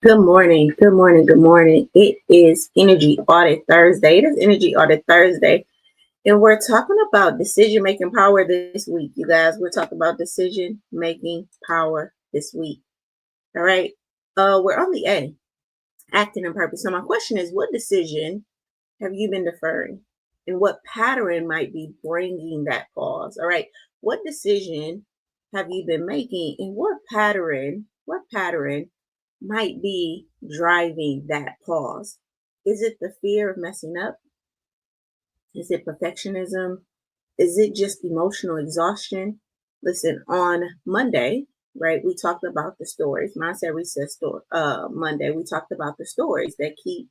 Good morning. Good morning. Good morning. It is Energy Audit Thursday. It is Energy Audit Thursday. And we're talking about decision making power this week, you guys. We're talking about decision making power this week. All right. We're on the A, acting in purpose. So, my question is, what decision have you been deferring? And what pattern might be bringing that pause? All right. What decision have you been making? And what pattern might be driving that pause? Is it the fear of messing up? Is it perfectionism? Is it just emotional exhaustion? Listen, on Monday, right, we talked about the stories. Mindset Reset story. Monday, we talked about the stories that keep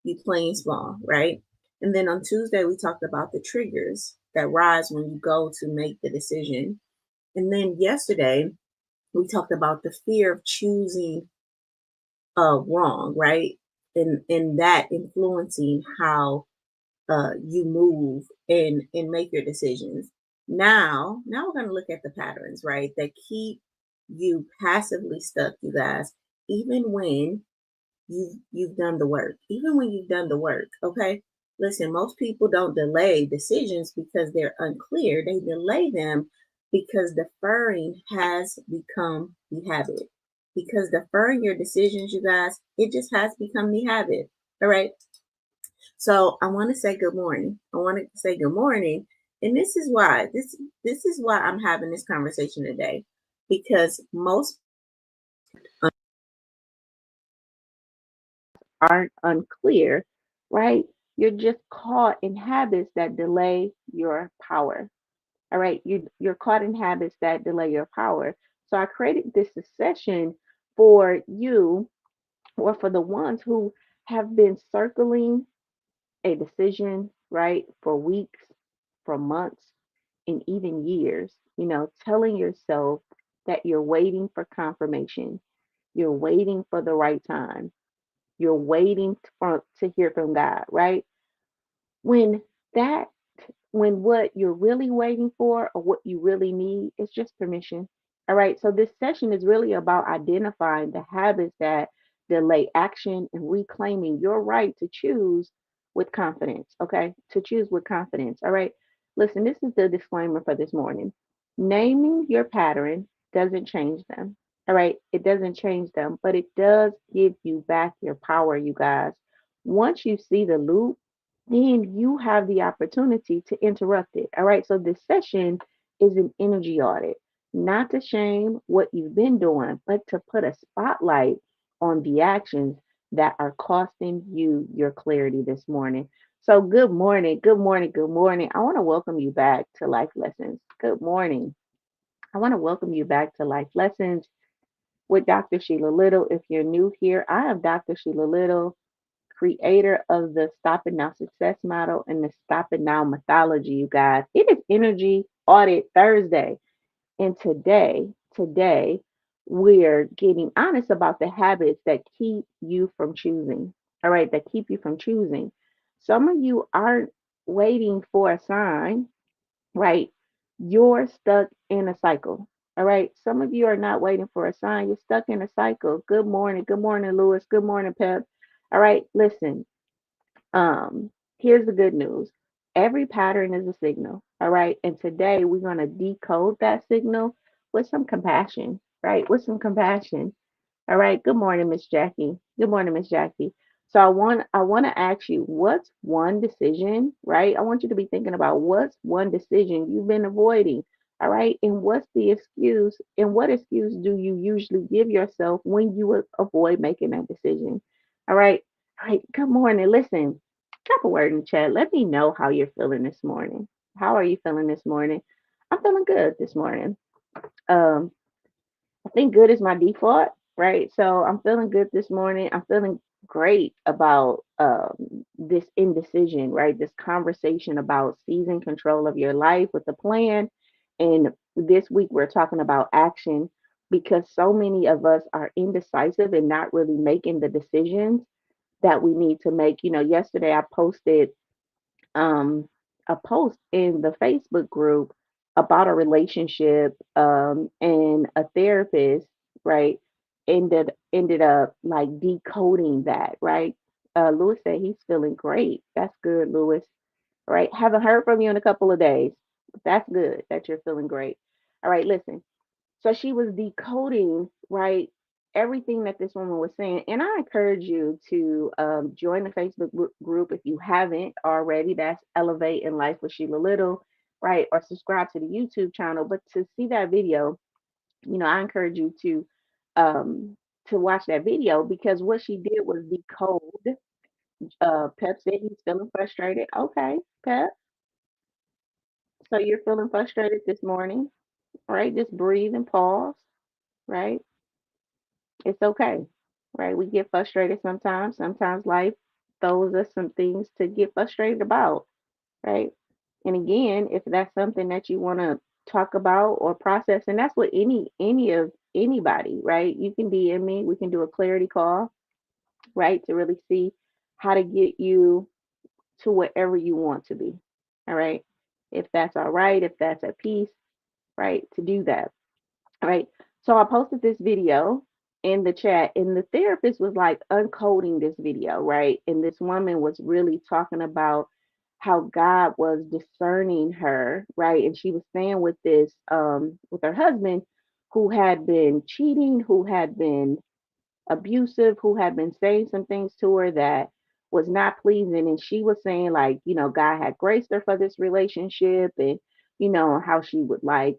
you playing small, right? And then on Tuesday, we talked about the triggers that rise when you go to make the decision. And then yesterday, we talked about the fear of choosing wrong, right? And that influencing how you move and make your decisions. Now we're going to look at the patterns, right? That keep you passively stuck, you guys, even when you've done the work. Even when you've done the work, okay? Listen, most people don't delay decisions because they're unclear. They delay them because deferring has become the habit. Because deferring your decisions, you guys, it just has become the habit. All right. So I want to say good morning. I want to say good morning. And this is why I'm having this conversation today. Because most aren't unclear, right? You're just caught in habits that delay your power. All right. You're caught in habits that delay your power. So I created this session for you or for the ones who have been circling a decision, right, for weeks, for months, and even years, telling yourself that you're waiting for confirmation. You're waiting for the right time. You're waiting to hear from God, right? When that when what you're really waiting for or what you really need is just permission. All right. So this session is really about identifying the habits that delay action and reclaiming your right to choose with confidence. Okay. To choose with confidence. All right. Listen, this is the disclaimer for this morning. Naming your pattern doesn't change them. All right. It doesn't change them, but it does give you back your power, you guys. Once you see the loop, then you have the opportunity to interrupt it. All right. So this session is an energy audit, not to shame what you've been doing, but to put a spotlight on the actions that are costing you your clarity this morning. So, good morning. Good morning. Good morning. I want to welcome you back to Life Lessons. Good morning. I want to welcome you back to Life Lessons with Dr. Sheila Little. If you're new here, I am Dr. Sheila Little, creator of the Stop It Now success model and the Stop It Now mythology, you guys. It is Energy Audit Thursday. And today, we're getting honest about the habits that keep you from choosing. All right, that keep you from choosing. Some of you aren't waiting for a sign, right? You're stuck in a cycle. All right. Some of you are not waiting for a sign. You're stuck in a cycle. Good morning. Good morning, Lewis. Good morning, Pep. All right. Listen, here's the good news. Every pattern is a signal. All right. And today we're going to decode that signal with some compassion, right? With some compassion. All right. Good morning, Miss Jackie. Good morning, Miss Jackie. So I want to ask you, what's one decision, right? I want you to be thinking about what's one decision you've been avoiding. All right. And what's the excuse? And what excuse do you usually give yourself when you avoid making that decision? All right. All right. Good morning. Listen, drop a word in the chat. Let me know how you're feeling this morning. How are you feeling this morning? I'm feeling good this morning. Um, I think good is my default, right? So I'm feeling good this morning. I'm feeling great about this indecision, right? This conversation about seizing control of your life with a plan. And this week we're talking about action because so many of us are indecisive and not really making the decisions that we need to make. Yesterday I posted um, a post in the Facebook group about a relationship and a therapist, right? ended up like decoding that, right? Lewis said he's feeling great. That's good, Lewis. Right? Haven't heard from you in a couple of days. That's good that you're feeling great. All right, listen. So she was decoding, right, everything that this woman was saying. And I encourage you to join the Facebook group if you haven't already. That's Elevate in Life with Sheila Little, right? Or subscribe to the YouTube channel. But to see that video, I encourage you um, to watch that video because what she did was decode. Pep said he's feeling frustrated. Okay, Pep. So you're feeling frustrated this morning, right? Just breathe and pause, right? It's okay, right? We get frustrated sometimes. Sometimes life throws us some things to get frustrated about, right? And again, if that's something that you want to talk about or process, and that's what anybody, right? You can DM me. We can do a clarity call, right, to really see how to get you to wherever you want to be. All right. If that's all right, if that's at peace, right, to do that. All right. So I posted this video in the chat, and the therapist was like uncoding this video, right? And this woman was really talking about how God was discerning her, right? And she was staying with with her husband who had been cheating, who had been abusive, who had been saying some things to her that was not pleasing. And she was saying, like, God had graced her for this relationship, and, how she would like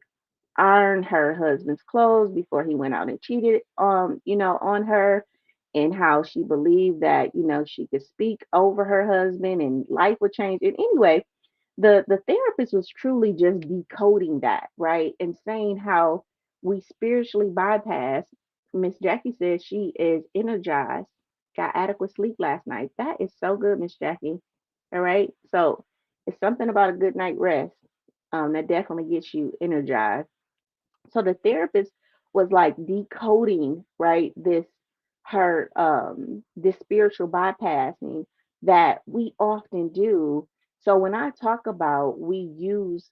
iron her husband's clothes before he went out and cheated on her, and how she believed that, she could speak over her husband and life would change. And anyway, the therapist was truly just decoding that, right? And saying how we spiritually bypass. Miss Jackie says she is energized, got adequate sleep last night. That is so good, Miss Jackie. All right. So it's something about a good night rest that definitely gets you energized. So the therapist was like decoding, right, this spiritual bypassing that we often do. So when I talk about we use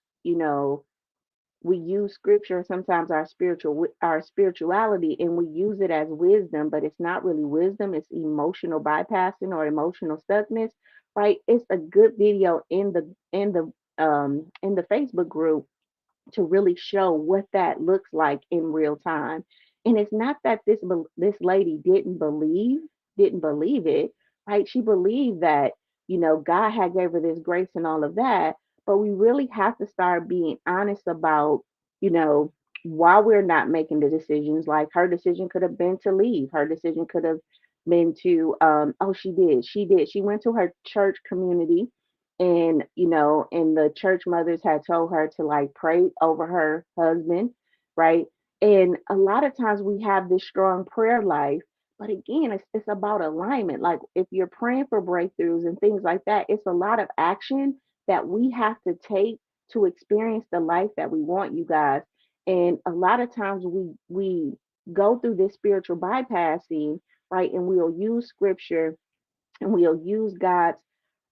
scripture, sometimes our spirituality, and we use it as wisdom, but it's not really wisdom, it's emotional bypassing or emotional stuckness, right? It's a good video in the Facebook group to really show what that looks like in real time. And it's not that this lady didn't believe it, right? She believed that God had gave her this grace and all of that, but we really have to start being honest about you know why we're not making the decisions. Like her decision could have been to leave. Her decision could have been to oh, she went to her church community, and and the church mothers had told her to like pray over her husband, right? And a lot of times we have this strong prayer life, but again, it's about alignment. Like if you're praying for breakthroughs and things like that, it's a lot of action that we have to take to experience the life that we want, you guys. And a lot of times we go through this spiritual bypassing, right? And we'll use scripture and we'll use God's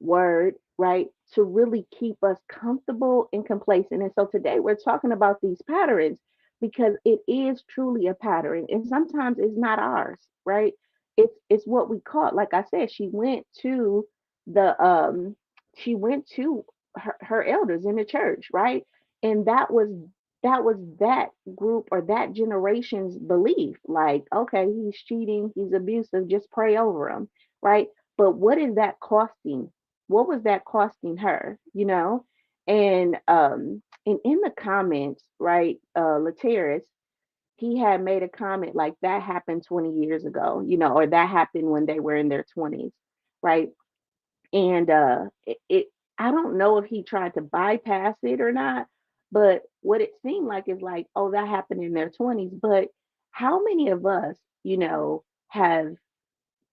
word, right, to really keep us comfortable and complacent. And so today we're talking about these patterns because it is truly a pattern, and sometimes it's not ours, right? It's what we caught. Like I said, the she went to her elders in the church, right? And that was that group or that generation's belief. Like, okay, he's cheating, he's abusive, just pray over him, right? But what is that costing? What was that costing her? And in the comments, right, Lateris, he had made a comment like that happened 20 years ago, or that happened when they were in their 20s, right? And it I don't know if he tried to bypass it or not, but what it seemed like is like, oh, that happened in their 20s. But how many of us, have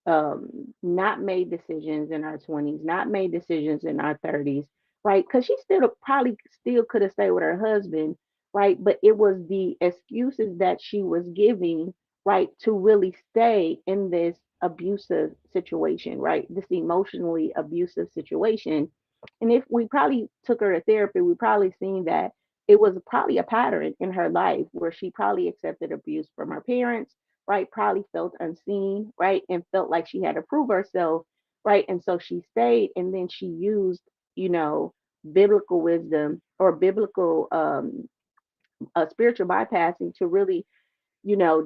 not made decisions in our 20s, not made decisions in our 30s, right? Because she still probably still could have stayed with her husband, right? But it was the excuses that she was giving, right, to really stay in this abusive situation, right? This emotionally abusive situation. And if we probably took her to therapy, we probably seen that it was probably a pattern in her life where she probably accepted abuse from her parents, right, probably felt unseen, right, and felt like she had to prove herself, right, and so she stayed, and then she used, you know, biblical wisdom or biblical spiritual bypassing to really,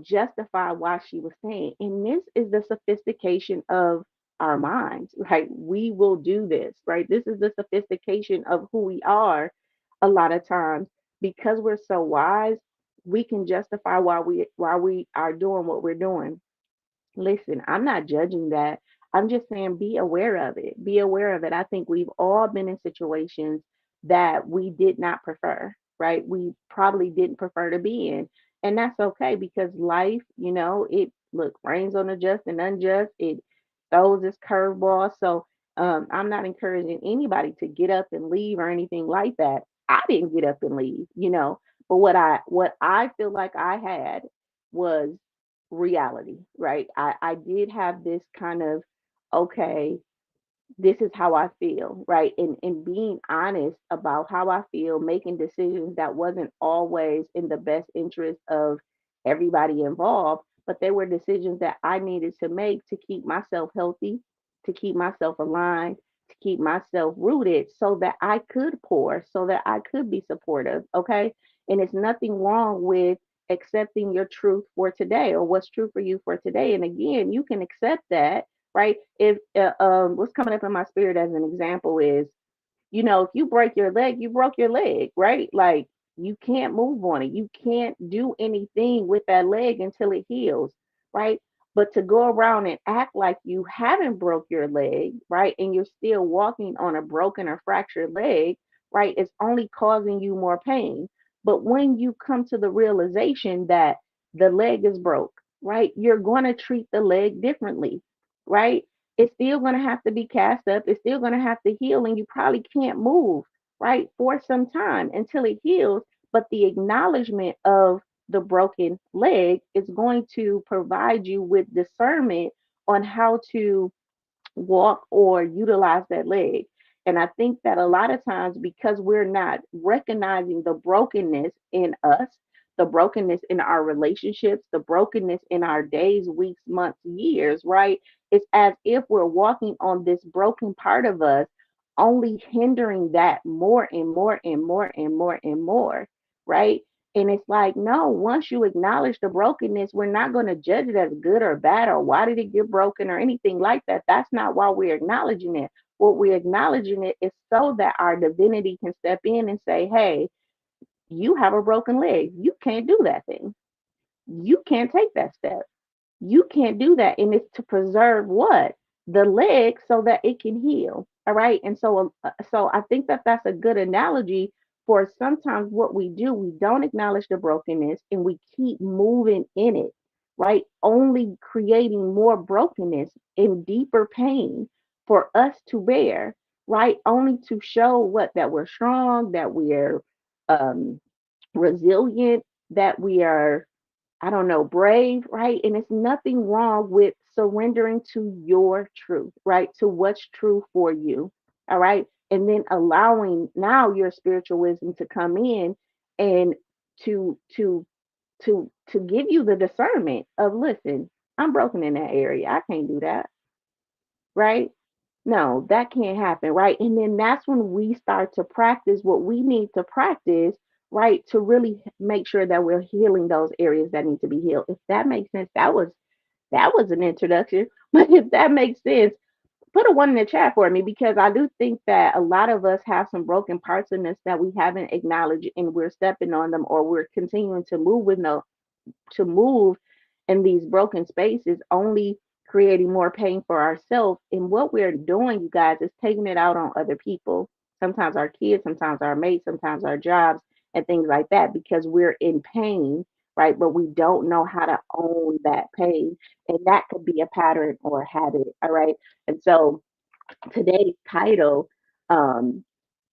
justify why she was saying. And this is the sophistication of our minds, right? We will do this, right? This is the sophistication of who we are a lot of times because we're so wise, we can justify why we are doing what we're doing. Listen, I'm not judging that. I'm just saying be aware of it. Be aware of it. I think we've all been in situations that we did not prefer, right? We probably didn't prefer to be in. And that's okay because life, it look rains on the just and unjust. It throws its curveball. So I'm not encouraging anybody to get up and leave or anything like that. I didn't get up and leave. But what I feel like I had was reality, right? I did have this kind of, okay, this is how I feel, right? And being honest about how I feel, making decisions that wasn't always in the best interest of everybody involved, but they were decisions that I needed to make to keep myself healthy, to keep myself aligned, to keep myself rooted so that I could pour, so that I could be supportive, okay? And it's nothing wrong with accepting your truth for today or what's true for you for today. And again, you can accept that, right? If what's coming up in my spirit as an example is, if you break your leg, you broke your leg, right? Like you can't move on it. You can't do anything with that leg until it heals, right? But to go around and act like you haven't broke your leg, right? And you're still walking on a broken or fractured leg, right? It's only causing you more pain. But when you come to the realization that the leg is broke, right? You're going to treat the leg differently, right? It's still going to have to be cast up. It's still going to have to heal, and you probably can't move, right, for some time until it heals. But the acknowledgement of the broken leg is going to provide you with discernment on how to walk or utilize that leg. And I think that a lot of times, because we're not recognizing the brokenness in us, the brokenness in our relationships, the brokenness in our days, weeks, months, years, right? It's as if we're walking on this broken part of us, only hindering that more and more and more and more and more, right? And it's like, no, once you acknowledge the brokenness, we're not going to judge it as good or bad or why did it get broken or anything like that. That's not why we're acknowledging it. What we're acknowledging it is so that our divinity can step in and say, hey, you have a broken leg. You can't do that thing. You can't take that step. You can't do that. And it's to preserve what? The leg so that it can heal. All right. And so I think that that's a good analogy for sometimes what we do. We don't acknowledge the brokenness and we keep moving in it, right? Only creating more brokenness and deeper pain for us to bear, right? Only to show what? That we're strong, that we're um, resilient, that we are, I don't know, brave, right? And it's nothing wrong with surrendering to your truth, right? To what's true for you. All right. And then allowing now your spiritual wisdom to come in and to to to give you the discernment of, listen, I'm broken in that area. I can't do that, right? No, that can't happen, right? And then that's when we start to practice what we need to practice, right? To really make sure that we're healing those areas that need to be healed. If that makes sense, that was an introduction. But if that makes sense, put a one in the chat for me because I do think that a lot of us have some broken parts in us that we haven't acknowledged and we're stepping on them or we're continuing to move with no to move in these broken spaces, only creating more pain for ourselves. And what we're doing, you guys, is taking it out on other people. Sometimes our kids, sometimes our mates, sometimes our jobs, and things like that, because we're in pain, right? But we don't know how to own that pain. And that could be a pattern or a habit. All right. And so today's title, um,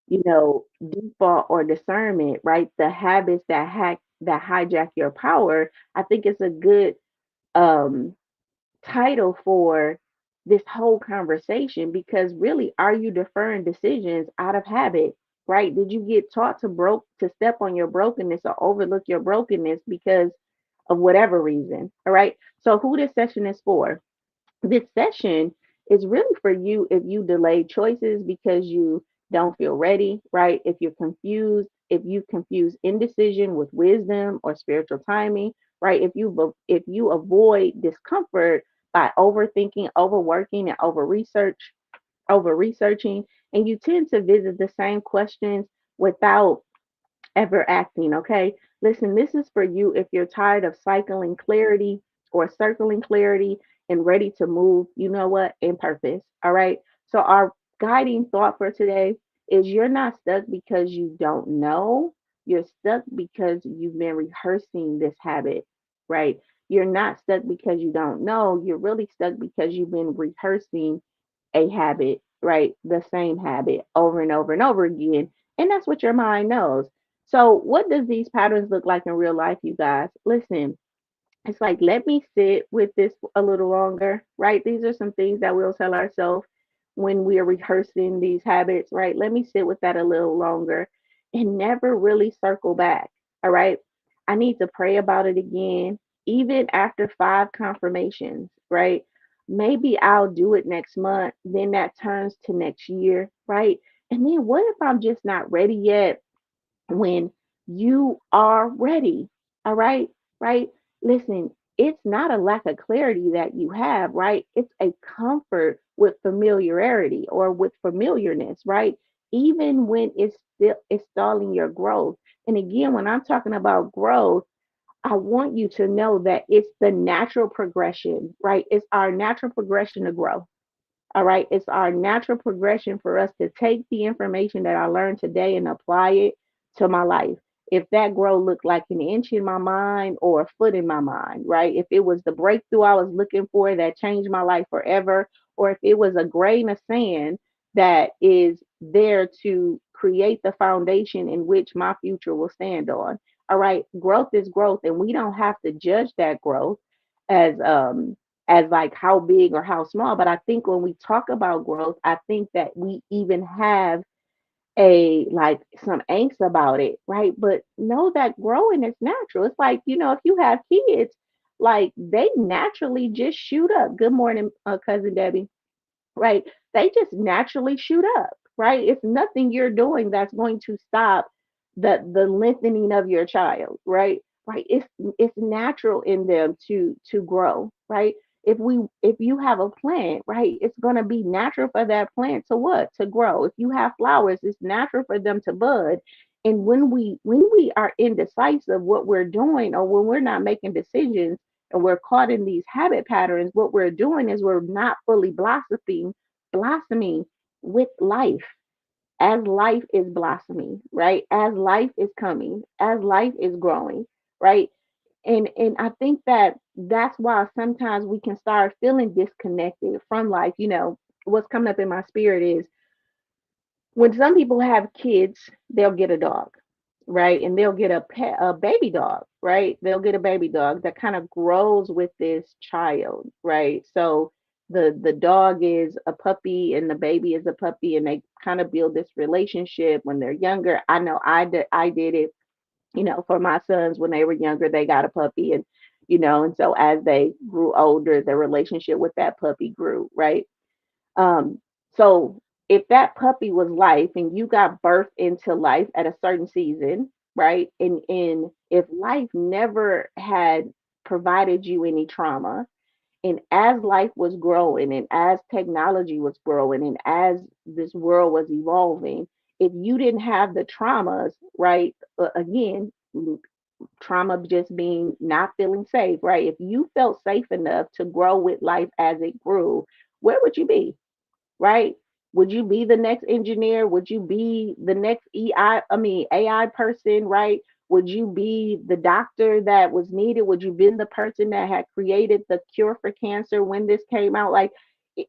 default or discernment, right? The habits that hijack your power. I think it's a good um title for this whole conversation because really, are you deferring decisions out of habit? Right? Did you get taught to step on your brokenness or overlook your brokenness because of whatever reason. All right. So, who this session is for? This session is really for you if you delay choices because you don't feel ready, right? If you're confused, if you confuse indecision with wisdom or spiritual timing, right? If you avoid discomfort by overthinking, overworking, and over researching, and you tend to visit the same questions without ever acting, okay? Listen, this is for you if you're tired of cycling clarity or circling clarity and ready to move, you know what, in purpose, all right? So, our guiding thought for today is you're not stuck because you don't know, you're stuck because you've been rehearsing this habit, right? You're not stuck because you don't know, you're really stuck because you've been rehearsing a habit, right? The same habit over and over and over again. And that's what your mind knows. So, what does these patterns look like in real life, you guys? Listen, it's like, let me sit with this a little longer, right? These are some things that we'll tell ourselves when we are rehearsing these habits, right? Let me sit with that a little longer and never really circle back, all right? I need to pray about it again, even after five confirmations, right? Maybe I'll do it next month, then that turns to next year, right? And then what if I'm just not ready yet? When you are ready. All right. Right. Listen, it's not a lack of clarity that you have, right? It's a comfort with familiarity or with familiarness, right? Even when it's still it's stalling your growth. And again, when I'm talking about growth, I want you to know that it's the natural progression, right? It's our natural progression to grow. All right. It's our natural progression for us to take the information that I learned today and apply it to my life. If that grow looked like an inch in my mind or a foot in my mind, right? If it was the breakthrough I was looking for that changed my life forever, or if it was a grain of sand that is there to create the foundation in which my future will stand on. All right. Growth is growth, and we don't have to judge that growth as like how big or how small. But I think when we talk about growth, I think that we even have a like some angst about it, right? But know that growing is natural. It's like, if you have kids, like they naturally just shoot up. Good morning, cousin Debbie, right? They just naturally shoot up, right? It's nothing you're doing that's going to stop the lengthening of your child, right? Right. It's natural in them to grow, right? If you have a plant, right, it's gonna be natural for that plant to what? To grow. If you have flowers, it's natural for them to bud. And when we are indecisive what we're doing or when we're not making decisions and we're caught in these habit patterns, what we're doing is we're not fully blossoming with life as life is blossoming, right? As life is coming, as life is growing, right? And I think that that's why sometimes we can start feeling disconnected from life. What's coming up in my spirit is when some people have kids, they'll get a dog, right? And they'll get a baby dog, right? They'll get a baby dog that kind of grows with this child, right? So the dog is a puppy and the baby is a puppy, and they kind of build this relationship when they're younger. I know I did it, for my sons when they were younger, they got a puppy, and so as they grew older, their relationship with that puppy grew, right? Um, so if that puppy was life and you got birthed into life at a certain season, right? And if life never had provided you any trauma, and as life was growing and as technology was growing and as this world was evolving, if you didn't have the traumas, right? Again, trauma just being not feeling safe, right? If you felt safe enough to grow with life as it grew, where would you be? Right? Would you be the next engineer? Would you be the next AI person, right? Would you be the doctor that was needed? Would you been the person that had created the cure for cancer when this came out? Like,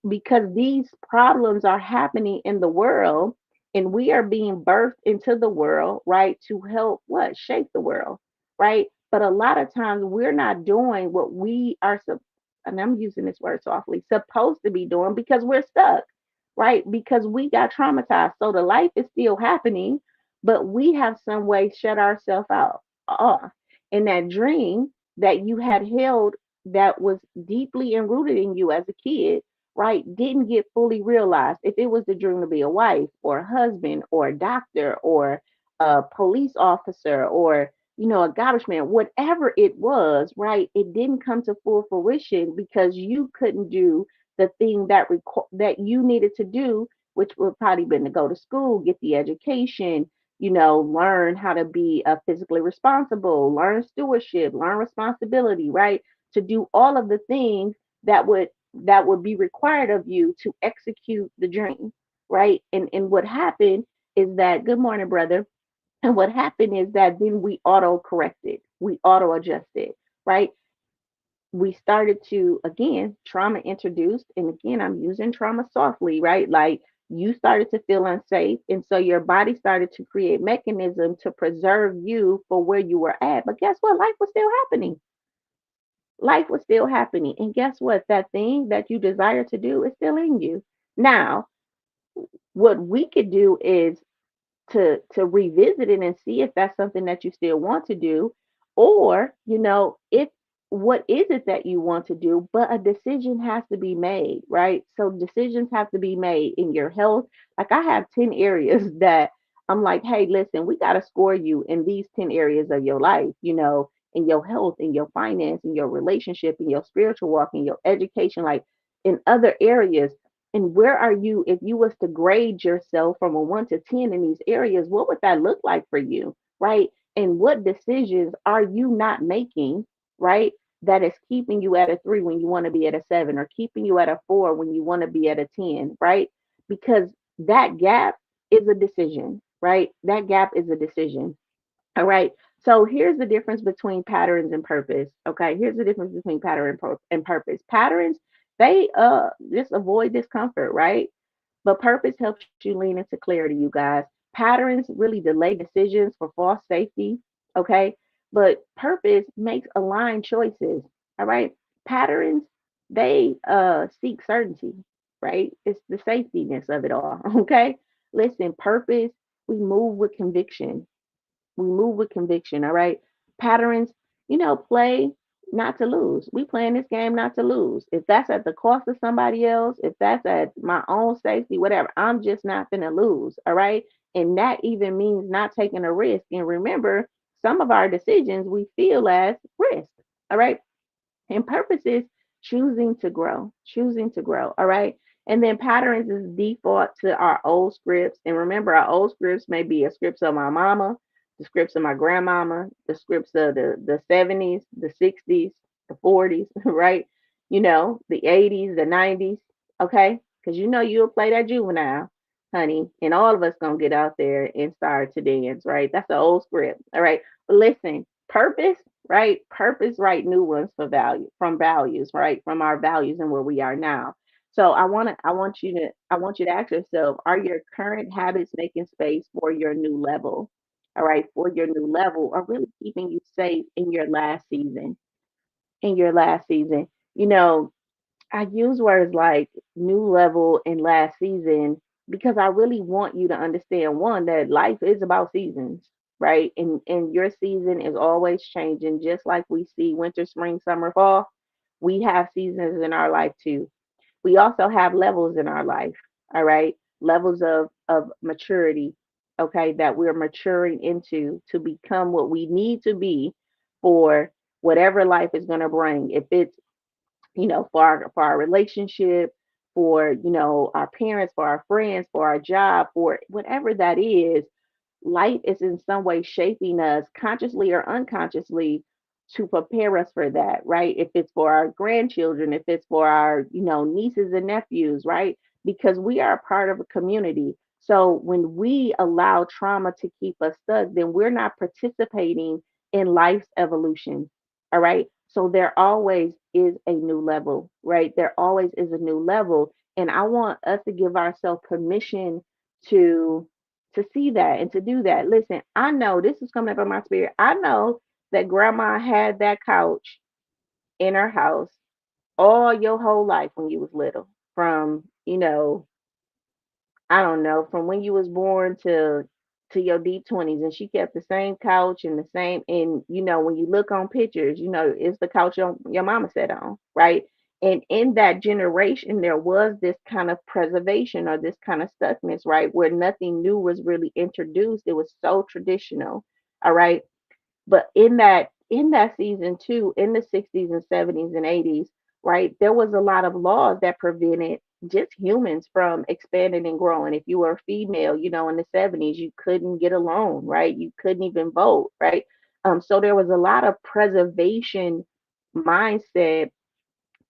because these problems are happening in the world and we are being birthed into the world, right? To help what? Shape the world, right? But a lot of times we're not doing what we are, and I'm using this word softly, supposed to be doing because we're stuck, right? Because we got traumatized. So the life is still happening, but we have some way shut ourselves out off. And that dream that you had held that was deeply enrooted in you as a kid, right, didn't get fully realized. If it was the dream to be a wife or a husband or a doctor or a police officer or, a garbage man, whatever it was, right, it didn't come to full fruition because you couldn't do the thing that you needed to do, which would probably been to go to school, get the education, learn how to be physically responsible, learn stewardship, learn responsibility, right? To do all of the things that would be required of you to execute the dream, right? And what happened is that, good morning, brother. And what happened is that then we auto corrected, we auto adjusted, right? We started to, again, trauma introduced, and again, I'm using trauma softly, right? Like, you started to feel unsafe, and so your body started to create mechanism to preserve you for where you were at. But guess what? Life was still happening. Life was still happening, and guess what? That thing that you desire to do is still in you. Now, what we could do is to revisit it and see if that's something that you still want to do, or if what is it that you want to do. But a decision has to be made, right? So decisions have to be made in your health. Like, I have 10 areas that I'm like, hey, listen, we got to score you in these 10 areas of your life, in your health, in your finance, in your relationship, in your spiritual walk, in your education, like in other areas. And where are you, if you was to grade yourself from a 1 to 10 in these areas, what would that look like for you, right? And what decisions are you not making, right? That is keeping you at a 3 when you want to be at a 7, or keeping you at a 4 when you want to be at a 10, right? Because that gap is a decision, right? That gap is a decision. All right. So here's the difference between patterns and purpose. Okay. Here's the difference between pattern and purpose. Patterns, they just avoid discomfort, right? But purpose helps you lean into clarity, you guys. Patterns really delay decisions for false safety. Okay. But purpose makes aligned choices. All right. Patterns, they seek certainty, right? It's the safetyness of it all. Okay. Listen, purpose, we move with conviction. We move with conviction, all right? Patterns, play not to lose. We playing this game not to lose. If that's at the cost of somebody else, if that's at my own safety, whatever, I'm just not gonna lose, all right? And that even means not taking a risk. And remember, some of our decisions we feel as risk, all right? And purpose is choosing to grow, choosing to grow. All right. And then patterns is default to our old scripts. And remember, our old scripts may be a scripts of my mama, the scripts of my grandmama, the scripts of the 70s, the 60s, the 40s, right? The 80s, the 90s. Okay. Because you'll play that juvenile, honey. And all of us gonna get out there and start to dance, right? That's the old script. All right. But listen, purpose, right? Purpose, right? New ones for value, from values, right? From our values and where we are now. So I want you to ask yourself, are your current habits making space for your new level? All right, for your new level, or really keeping you safe in your last season. In your last season. You know, I use words like new level and last season because I really want you to understand, one, that life is about seasons, right? And your season is always changing, just like we see winter, spring, summer, fall. We have seasons in our life too. We also have levels in our life, all right? Levels of maturity, okay, that we're maturing into to become what we need to be for whatever life is going to bring. If it's for our relationship, for our parents, for our friends, for our job, for whatever that is, life is in some way shaping us consciously or unconsciously to prepare us for that, right? If it's for our grandchildren, if it's for our, nieces and nephews, right? Because we are a part of a community. So when we allow trauma to keep us stuck, then we're not participating in life's evolution. All right. So there always is a new level, right? There always is a new level. And I want us to give ourselves permission to see that and to do that. Listen, I know this is coming up in my spirit. I know that grandma had that couch in her house all your whole life when you was little. From, I don't know, from when you was born to to your deep 20s, and she kept the same couch and the same, and when you look on pictures, it's the couch your mama sat on, right? And in that generation there was this kind of preservation or this kind of stuckness, right, where nothing new was really introduced. It was so traditional. All right. But in that season too, in the 60s and 70s and 80s, right, there was a lot of laws that prevented just humans from expanding and growing. If you were a female, in the 70s, you couldn't get a loan, right? You couldn't even vote, right? So there was a lot of preservation mindset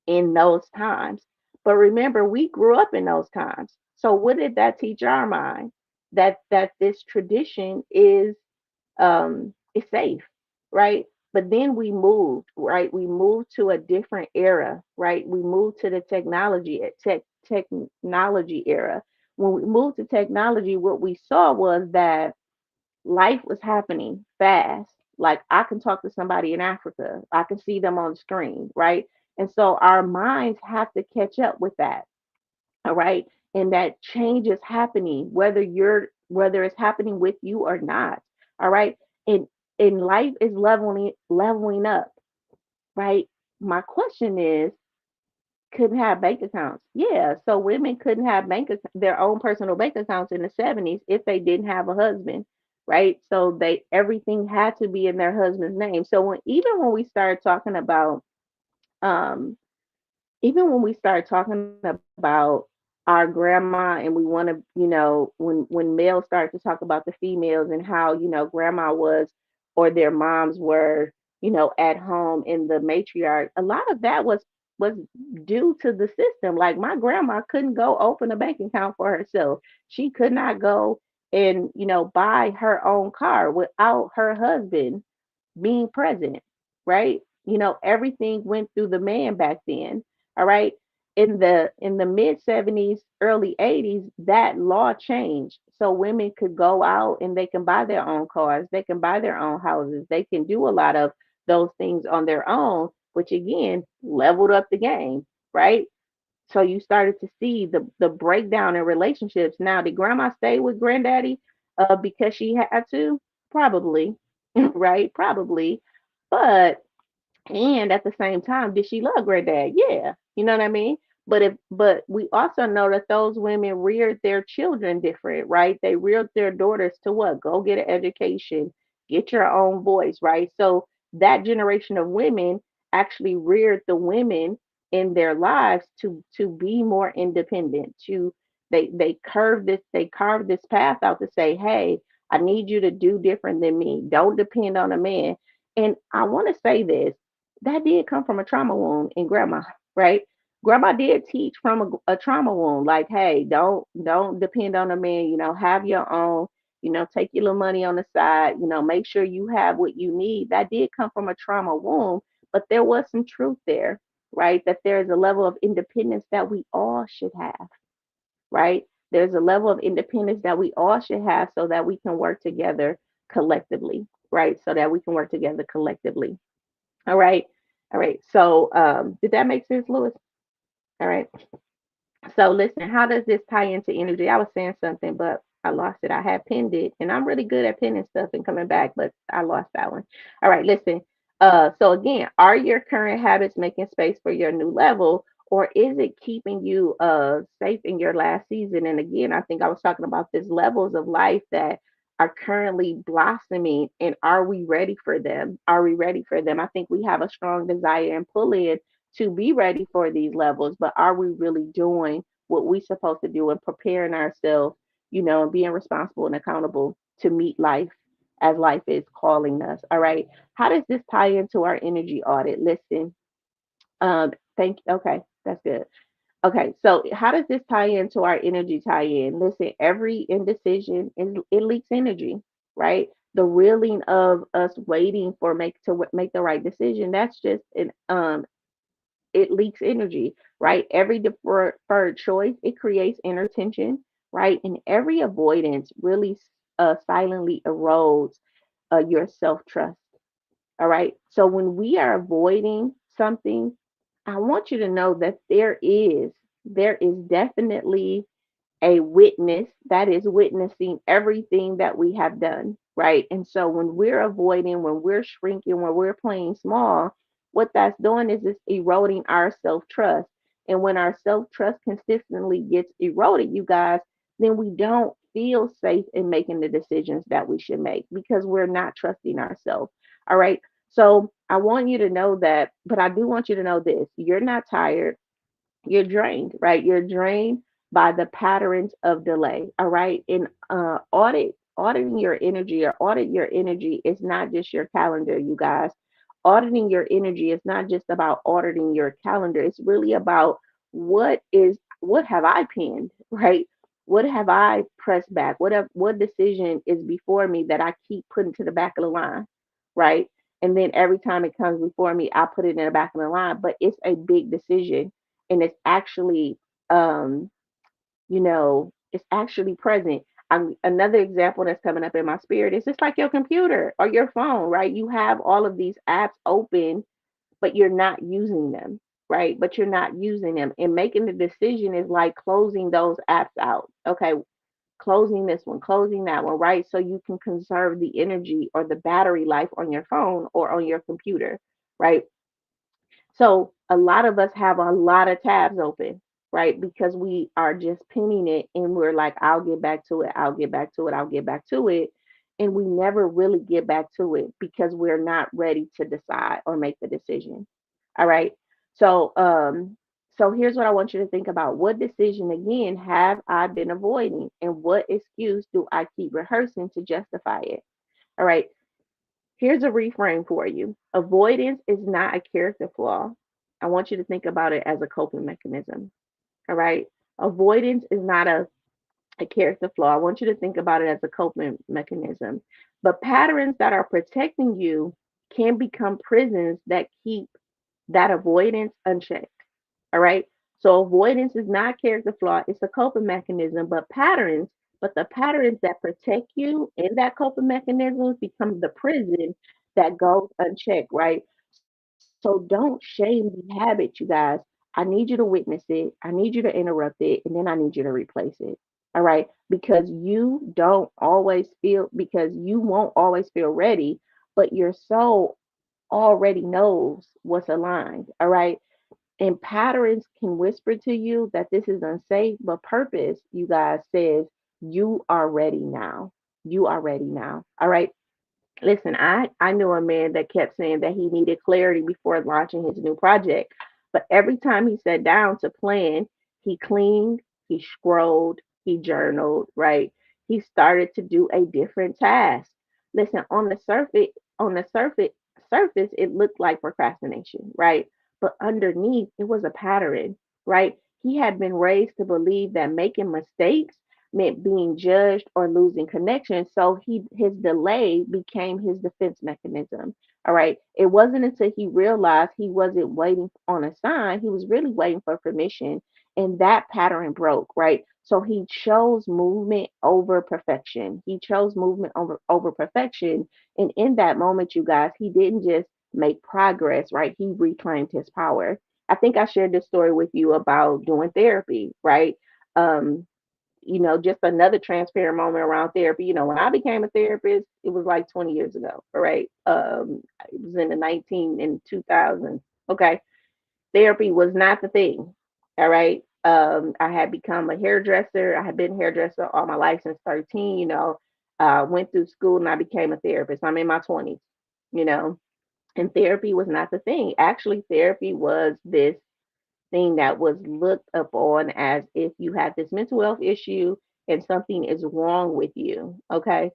in those times. But remember, we grew up in those times. So what did that teach our mind? That this tradition is safe, right? But then we moved, right? We moved to a different era, right? We moved to the technology era. When we moved to technology, what we saw was that life was happening fast. Like I can talk to somebody in Africa, I can see them on the screen, right? And so our minds have to catch up with that. All right. And that change is happening, whether it's happening with you or not. All right. And life is leveling up, right? My question is, couldn't have bank accounts. Yeah. So women couldn't have their own personal bank accounts in the 70s if they didn't have a husband. Right. So everything had to be in their husband's name. So even when we started talking about um our grandma, and we want to, when males start to talk about the females and how, grandma was, or their moms were, at home in the matriarch, a lot of that was due to the system. Like my grandma couldn't go open a bank account for herself. She could not go and, buy her own car without her husband being present, right? Everything went through the man back then. All right. In the mid 70s, early 80s, that law changed. So women could go out and they can buy their own cars, they can buy their own houses, they can do a lot of those things on their own, which again leveled up the game, right? So you started to see the breakdown in relationships. Now, did grandma stay with granddaddy because she had to? Probably, right? Probably. But and at the same time, did she love granddad? Yeah. You know what I mean? But we also know that those women reared their children different, right? They reared their daughters to what? Go get an education, get your own voice, right? So that generation of women actually reared the women in their lives to be more independent, to they carved this path out to say, hey, I need you to do different than me. Don't depend on a man. And I want to say this, that did come from a trauma wound in grandma, right? Grandma did teach from a trauma wound, like, hey, don't depend on a man, have your own, take your little money on the side, make sure you have what you need. That did come from a trauma wound, but there was some truth there, right? That there is a level of independence that we all should have, right? There's a level of independence that we all should have so that we can work together collectively, right? So that we can work together collectively. All right. All right. So, did that make sense, Lewis? All right. So listen, how does this tie into energy? I was saying something, but I lost it. I had pinned it, and I'm really good at pinning stuff and coming back, but I lost that one. All right, listen. So again, are your current habits making space for your new level, or is it keeping you safe in your last season? And again, I think I was talking about these levels of life that are currently blossoming, and are we ready for them? Are we ready for them? I think we have a strong desire and pull in to be ready for these levels, but are we really doing what we're supposed to do and preparing ourselves, and being responsible and accountable to meet life as life is calling us? All right. How does this tie into our energy audit? Listen, okay, that's good. Okay, so how does this tie into our energy tie in? Listen, every indecision it leaks energy, right? The reeling of us waiting for make the right decision. That's just an it leaks energy, right? Every deferred choice, it creates inner tension, right? And every avoidance really silently erodes your self trust. All right. So when we are avoiding something, I want you to know that there is definitely a witness that is witnessing everything that we have done, right? And so when we're avoiding, when we're shrinking, when we're playing small, what that's doing is it's eroding our self trust. And when our self trust consistently gets eroded, you guys, then we don't feel safe in making the decisions that we should make because we're not trusting ourselves. All right. So I want you to know that, but I do want you to know this: you're not tired, you're drained, right? You're drained by the patterns of delay. All right. And auditing your energy or audit your energy is not just your calendar, you guys. Auditing your energy is not just about auditing your calendar. It's really about what have I pinned, right? What have I pressed back? What decision is before me that I keep putting to the back of the line, right? And then every time it comes before me, I put it in the back of the line. But it's a big decision, and it's actually um it's actually present. Another example that's coming up in my spirit is just like your computer or your phone, right? You have all of these apps open, but you're not using them, right? But you're not using them, and making the decision is like closing those apps out. Okay, closing this one, closing that one, right? So you can conserve the energy or the battery life on your phone or on your computer, right? So a lot of us have a lot of tabs open, right? Because we are just pinning it and we're like, I'll get back to it, I'll get back to it, I'll get back to it. And we never really get back to it because we're not ready to decide or make the decision. All right. So so here's what I want you to think about. What decision again have I been avoiding? And what excuse do I keep rehearsing to justify it? All right. Here's a reframe for you. Avoidance is not a character flaw. I want you to think about it as a coping mechanism. All right. Avoidance is not a character flaw. I want you to think about it as a coping mechanism. But patterns that are protecting you can become prisons that keep that avoidance unchecked. All right. So avoidance is not character flaw, it's a coping mechanism, but the patterns that protect you in that coping mechanisms become the prison that goes unchecked, right? So don't shame the habit, you guys. I need you to witness it. I need you to interrupt it, and then I need you to replace it. All right. Because you won't always feel ready, but your soul already knows what's aligned. All right. And patterns can whisper to you that this is unsafe, but purpose, you guys, says you are ready now. You are ready now. All right. Listen, I knew a man that kept saying that he needed clarity before launching his new project. But every time he sat down to plan, he cleaned, he scrolled, he journaled, right? He started to do a different task. Listen, on the surface, it looked like procrastination, right? But underneath, it was a pattern, right? He had been raised to believe that making mistakes meant being judged or losing connection. So his delay became his defense mechanism. All right. It wasn't until he realized he wasn't waiting on a sign, he was really waiting for permission. And that pattern broke, right? So he chose movement over perfection. He chose movement over perfection. And in that moment, you guys, he didn't just make progress, right? He reclaimed his power. I think I shared this story with you about doing therapy, right? Um, just another transparent moment around therapy. When I became a therapist, it was like 20 years ago, all right? It was in the 19 and 2000s. Okay. Therapy was not the thing. All right. I had become a hairdresser. I had been a hairdresser all my life since 13, went through school and I became a therapist. I'm in my 20s, you know, and therapy was not the thing. Actually, therapy was this thing that was looked upon as if you have this mental health issue and something is wrong with you. Okay.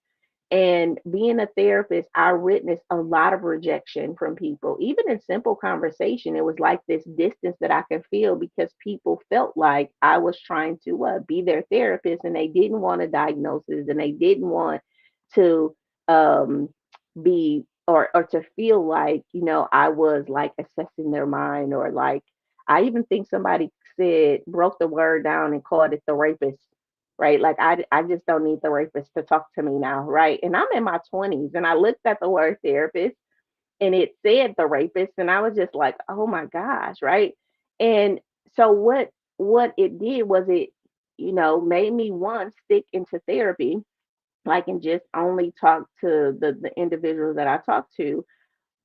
And being a therapist, I witnessed a lot of rejection from people. Even in simple conversation, it was like this distance that I could feel because people felt like I was trying to be their therapist and they didn't want a diagnosis and they didn't want to um, be or to feel like, I was like assessing their mind or like, I even think somebody broke the word down and called it the rapist, right? Like I just don't need the rapist to talk to me now, right? And I'm in my 20s and I looked at the word therapist and it said the rapist and I was just like, "Oh my gosh," right? And so what it did was made me one stick into therapy, like, and just only talk to the individuals that I talk to.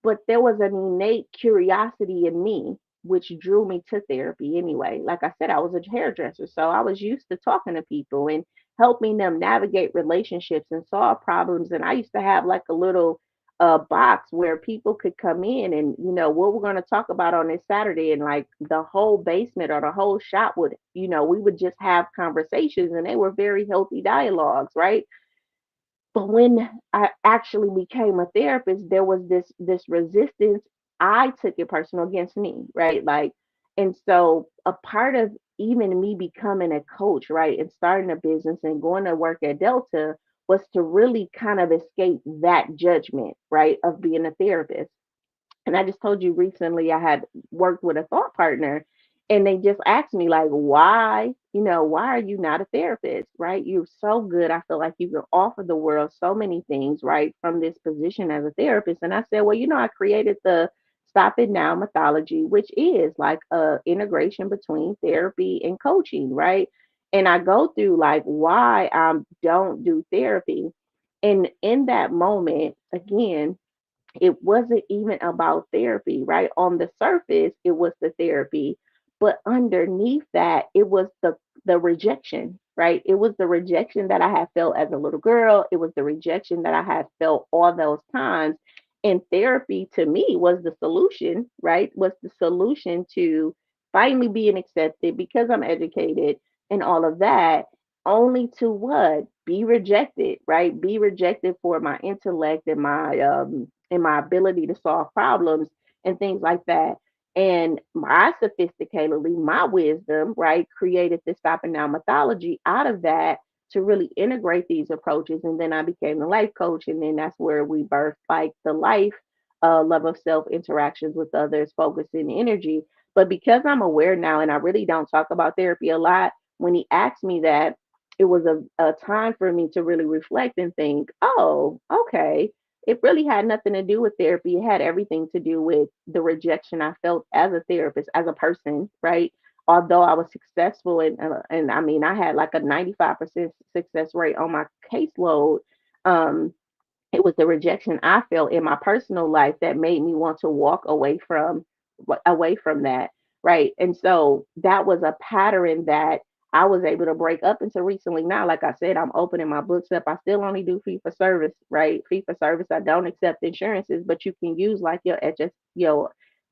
But there was an innate curiosity in me which drew me to therapy anyway. Like I said, I was a hairdresser, so I was used to talking to people and helping them navigate relationships and solve problems. And I used to have like a little box where people could come in and, what we're going to talk about on this Saturday. And like the whole basement or the whole shop would, we would just have conversations, and they were very healthy dialogues, right? But when I actually became a therapist, there was this resistance. I took it personal against me, right? Like, and so a part of even me becoming a coach, right, and starting a business and going to work at Delta was to really kind of escape that judgment, right, of being a therapist. And I just told you recently I had worked with a thought partner, and they just asked me, like, why are you not a therapist, right? You're so good. I feel like you can offer the world so many things, right, from this position as a therapist. And I said, well, I created the Stop It Now methodology, which is like a integration between therapy and coaching, right? And I go through like why I don't do therapy. And in that moment, again, it wasn't even about therapy, right? On the surface, it was the therapy, but underneath that, it was the rejection, right? It was the rejection that I had felt as a little girl. It was the rejection that I had felt all those times. And therapy to me was the solution, right? Was the solution to finally being accepted because I'm educated and all of that, only to what? Be rejected, right? Be rejected for my intellect and my ability to solve problems and things like that. And my sophisticatedly, my wisdom, right, created this Stop and Now methodology out of that to really integrate these approaches. And then I became a life coach. And then that's where we birthed like the life love of self interactions with others, focus and energy. But because I'm aware now and I really don't talk about therapy a lot, when he asked me that, it was a time for me to really reflect and think, oh, okay, it really had nothing to do with therapy. It had everything to do with the rejection I felt as a therapist, as a person, right? Although I was successful and I mean, I had like a 95% success rate on my caseload. Um, it was the rejection I felt in my personal life that made me want to walk away from that, right? And so that was a pattern that I was able to break up into recently. Now, like I said, I'm opening my books up. I still only do fee for service, right? Fee for service. I don't accept insurances, but you can use like your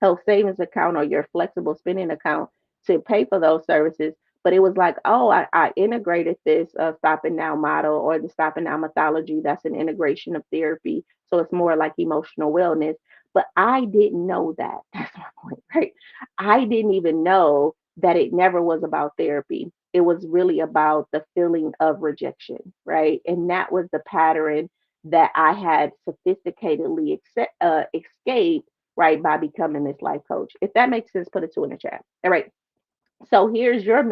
health savings account or your flexible spending account to pay for those services. But it was like, oh, I integrated this Stop and Now model or the Stop and Now methodology. That's an integration of therapy. So it's more like emotional wellness. But I didn't know that. That's my point, right? I didn't even know that it never was about therapy. It was really about the feeling of rejection, right? And that was the pattern that I had sophisticatedly escaped, right, by becoming this life coach. If that makes sense, put a two in the chat. All right. So here's your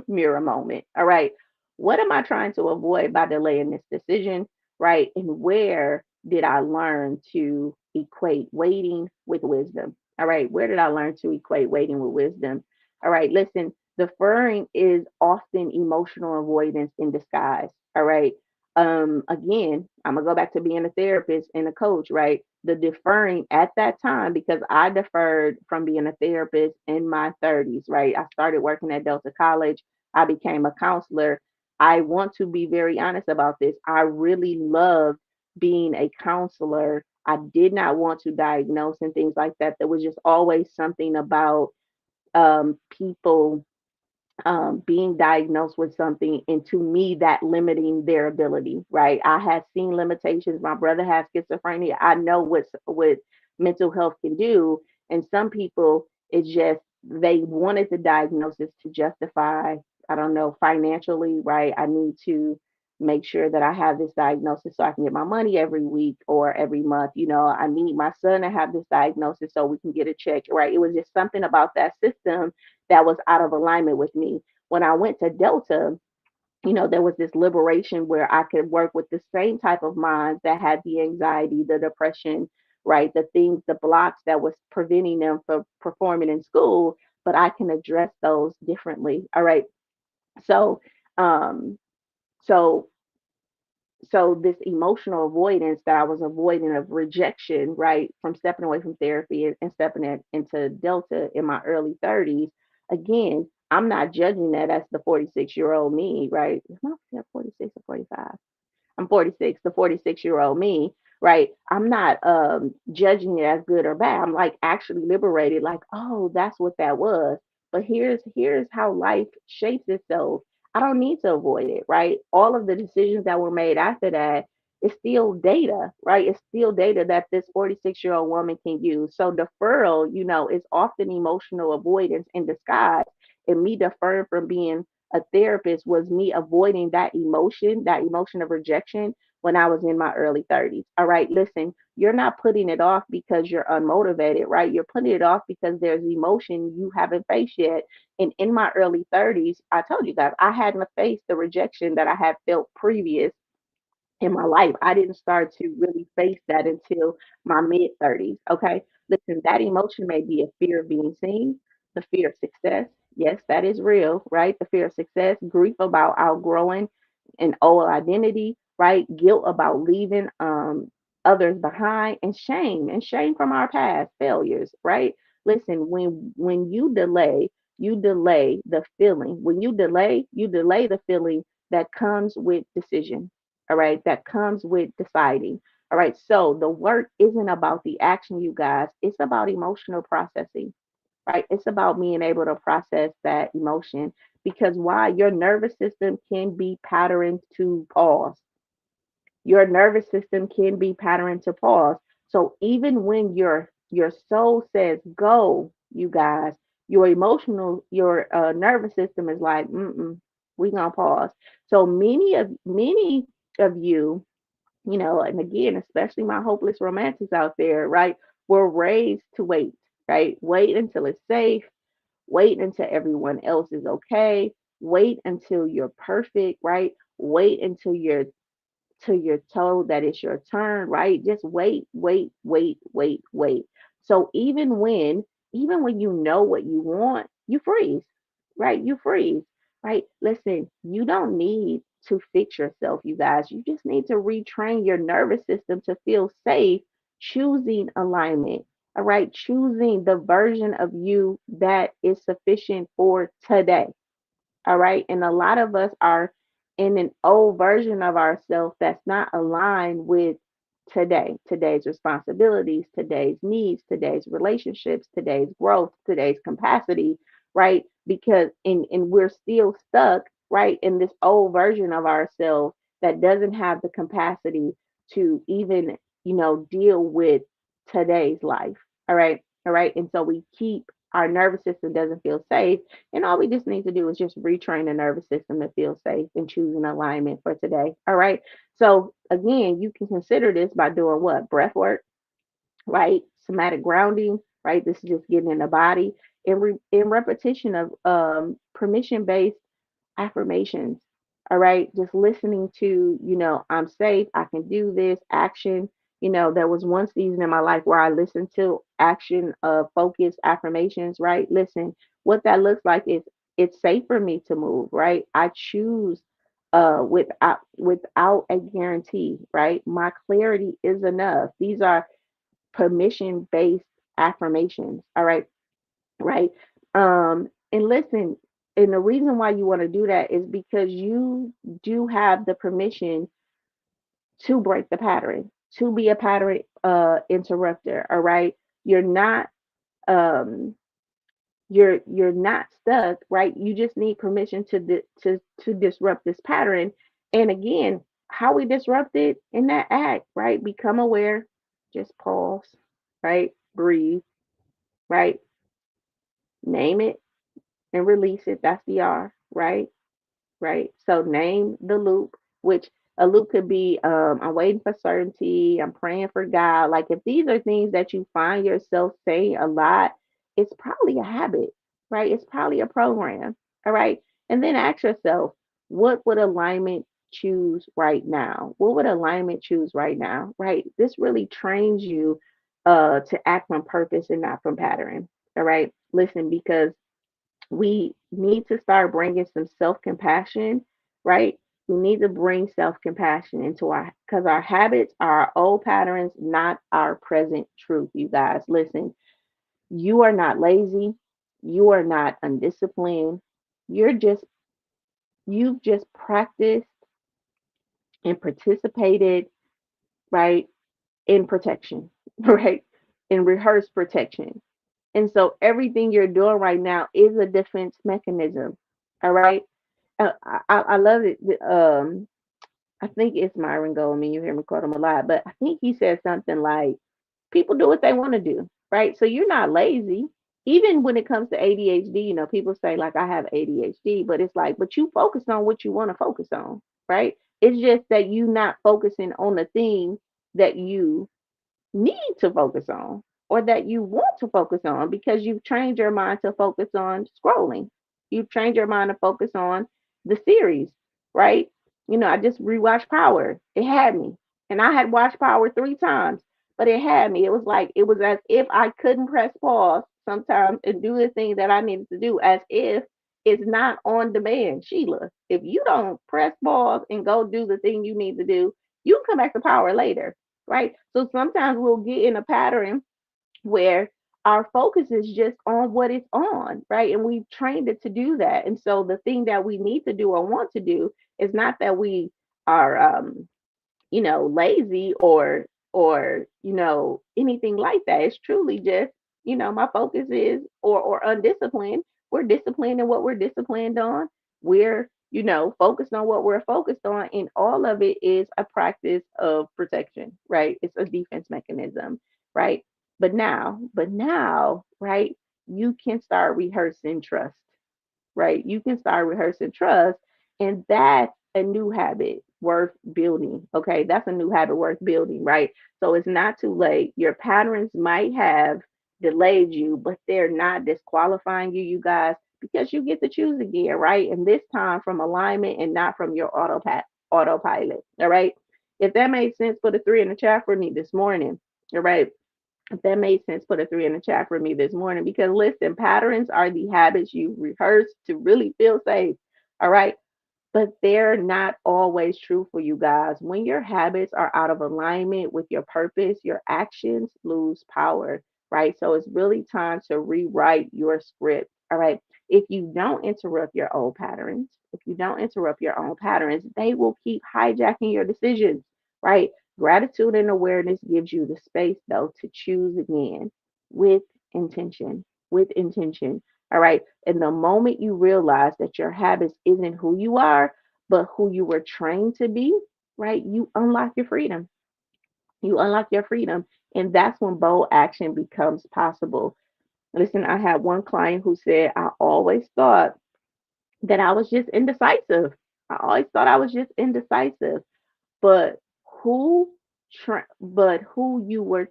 mirror moment. All right. What am I trying to avoid by delaying this decision? Right. And where did I learn to equate waiting with wisdom? All right. Where did I learn to equate waiting with wisdom? All right. Listen, deferring is often emotional avoidance in disguise. All right. Again, I'm gonna go back to being a therapist and a coach, right? The deferring at that time, because I deferred from being a therapist in my 30s, right? I started working at Delta College. I became a counselor. I want to be very honest about this. I really loved being a counselor. I did not want to diagnose and things like that. There was just always something about people being diagnosed with something, and to me that limiting their ability, right? I had seen limitations. My brother has schizophrenia. I know what mental health can do. And some people, it's just they wanted the diagnosis to justify, I don't know, financially, right? I need to make sure that I have this diagnosis so I can get my money every week or every month. I need my son to have this diagnosis so we can get a check, right? It was just something about that system that was out of alignment with me. When I went to Delta, there was this liberation where I could work with the same type of minds that had the anxiety, the depression, right? The things, the blocks that was preventing them from performing in school, but I can address those differently. All right. So Um, so so this emotional avoidance that I was avoiding of rejection, right, from stepping away from therapy and stepping into Delta in my early 30s, again, I'm not judging that as the 46-year-old me, right? Am I 46 or 45? I'm 46, the 46-year-old me, right? I'm not judging it as good or bad. I'm like actually liberated, like, oh, that's what that was. But here's how life shapes itself. I don't need to avoid it, right? All of the decisions that were made after that is still data, right? It's still data that this 46-year-old woman can use. So deferral, is often emotional avoidance in disguise. And me deferring from being a therapist was me avoiding that emotion of rejection when I was in my early 30s. All right, listen, you're not putting it off because you're unmotivated, right? You're putting it off because there's emotion you haven't faced yet. And in my early 30s, I told you guys, I hadn't faced the rejection that I had felt previous in my life. I didn't start to really face that until my mid 30s. Okay. Listen, that emotion may be a fear of being seen, the fear of success. Yes, that is real, right? The fear of success, grief about outgrowing an old identity, right? Guilt about leaving others behind, and shame from our past failures, right? Listen, when you delay the feeling. When you delay the feeling that comes with decision, all right, that comes with deciding. All right, so the work isn't about the action, you guys, it's about emotional processing, right? It's about being able to process that emotion, because why? Your nervous system can be patterned to pause. Your nervous system can be patterned to pause. So even when your soul says go, you guys, your nervous system is like, we gonna pause. So many of you, and again, especially my hopeless romantics out there, right, were raised to wait, right? Wait until it's safe, wait until everyone else is okay, wait until you're perfect, right? Wait until you're told that it's your turn, right? Just wait, wait, wait, wait, wait. So even when you know what you want, you freeze, right? You freeze, right? Listen, you don't need to fix yourself, you guys. You just need to retrain your nervous system to feel safe, choosing alignment. All right, choosing the version of you that is sufficient for today. All right. And a lot of us are in an old version of ourselves that's not aligned with today's responsibilities, today's needs, today's relationships, today's growth, today's capacity, right? Because and we're still stuck, right, in this old version of ourselves that doesn't have the capacity to even, deal with today's life. All right. All right. And so we keep our nervous system doesn't feel safe, and all we just need to do is just retrain the nervous system to feel safe and choose an alignment for today. All right. So again, you can consider this by doing what? Breath work, right? Somatic grounding, right? This is just getting in the body, in repetition of permission based affirmations. All right. Just listening to, I'm safe, I can do this, action. There was one season in my life where I listened to action focused affirmations, right? Listen, what that looks like is it's safe for me to move, right? I choose without a guarantee, right? My clarity is enough. These are permission based affirmations. All right, right. And listen, and the reason why you want to do that is because you do have the permission to break the pattern, to be a pattern interrupter. All right, you're not um you're not stuck, right? You just need permission to disrupt this pattern. And again, how we disrupt it in that act, right? Become aware, just pause, right? Breathe, right? Name it and release it. That's the R, right? Right? So name the loop, which a loop could be I'm waiting for certainty, I'm praying for God. Like if these are things that you find yourself saying a lot, it's probably a habit, right? It's probably a program. All right. And then ask yourself, what would alignment choose right now? What would alignment choose right now? Right? This really trains you to act from purpose and not from pattern. All right. Listen, because we need to start bringing some self compassion right? We need to bring self compassion into because our habits are our old patterns, not our present truth, you guys. Listen, you are not lazy. You are not undisciplined. You're just, you've just practiced and participated, right, in protection, right? In rehearsed protection. And so everything you're doing right now is a defense mechanism. All right. I love it. I think it's Myron Goldman. You hear me quote him a lot, but I think he said something like, people do what they want to do, right? So you're not lazy. Even when it comes to ADHD, people say like I have ADHD, but it's like, but you focus on what you want to focus on, right? It's just that you not focusing on the thing that you need to focus on or that you want to focus on because you've trained your mind to focus on scrolling. You've trained your mind to focus on the series, right? I just rewatched Power. It had me. And I had watched Power 3 times, but it had me. It was like, it was as if I couldn't press pause sometimes and do the thing that I needed to do, as if it's not on demand. Sheila, if you don't press pause and go do the thing you need to do, you can come back to Power later, right? So sometimes we'll get in a pattern where our focus is just on what it's on, right? And we've trained it to do that. And so the thing that we need to do or want to do is not that we are lazy or anything like that. It's truly just, my focus is or undisciplined. We're disciplined in what we're disciplined on. We're, focused on what we're focused on. And all of it is a practice of protection, right? It's a defense mechanism, right? But now, right, you can start rehearsing trust, right? You can start rehearsing trust, and that's a new habit worth building. Okay, that's a new habit worth building, right? So it's not too late. Your patterns might have delayed you, but they're not disqualifying you, you guys, because you get to choose again, right? And this time from alignment and not from your autopilot. All right. If that made sense, put a 3 in the chat for me this morning. All right. If that made sense, put a 3 in the chat for me this morning. Because listen, patterns are the habits you rehearse to really feel safe. All right. But they're not always true for you guys. When your habits are out of alignment with your purpose, your actions lose power, right? So it's really time to rewrite your script. All right. If you don't interrupt your old patterns, if you don't interrupt your own patterns, they will keep hijacking your decisions, right? Gratitude and awareness gives you the space, though, to choose again with intention, with intention. All right. And the moment you realize that your habits isn't who you are, but who you were trained to be, right? You unlock your freedom. You unlock your freedom. And that's when bold action becomes possible. Listen, I had one client who said, I always thought that I was just indecisive. I always thought I was just indecisive. But who, but who you were,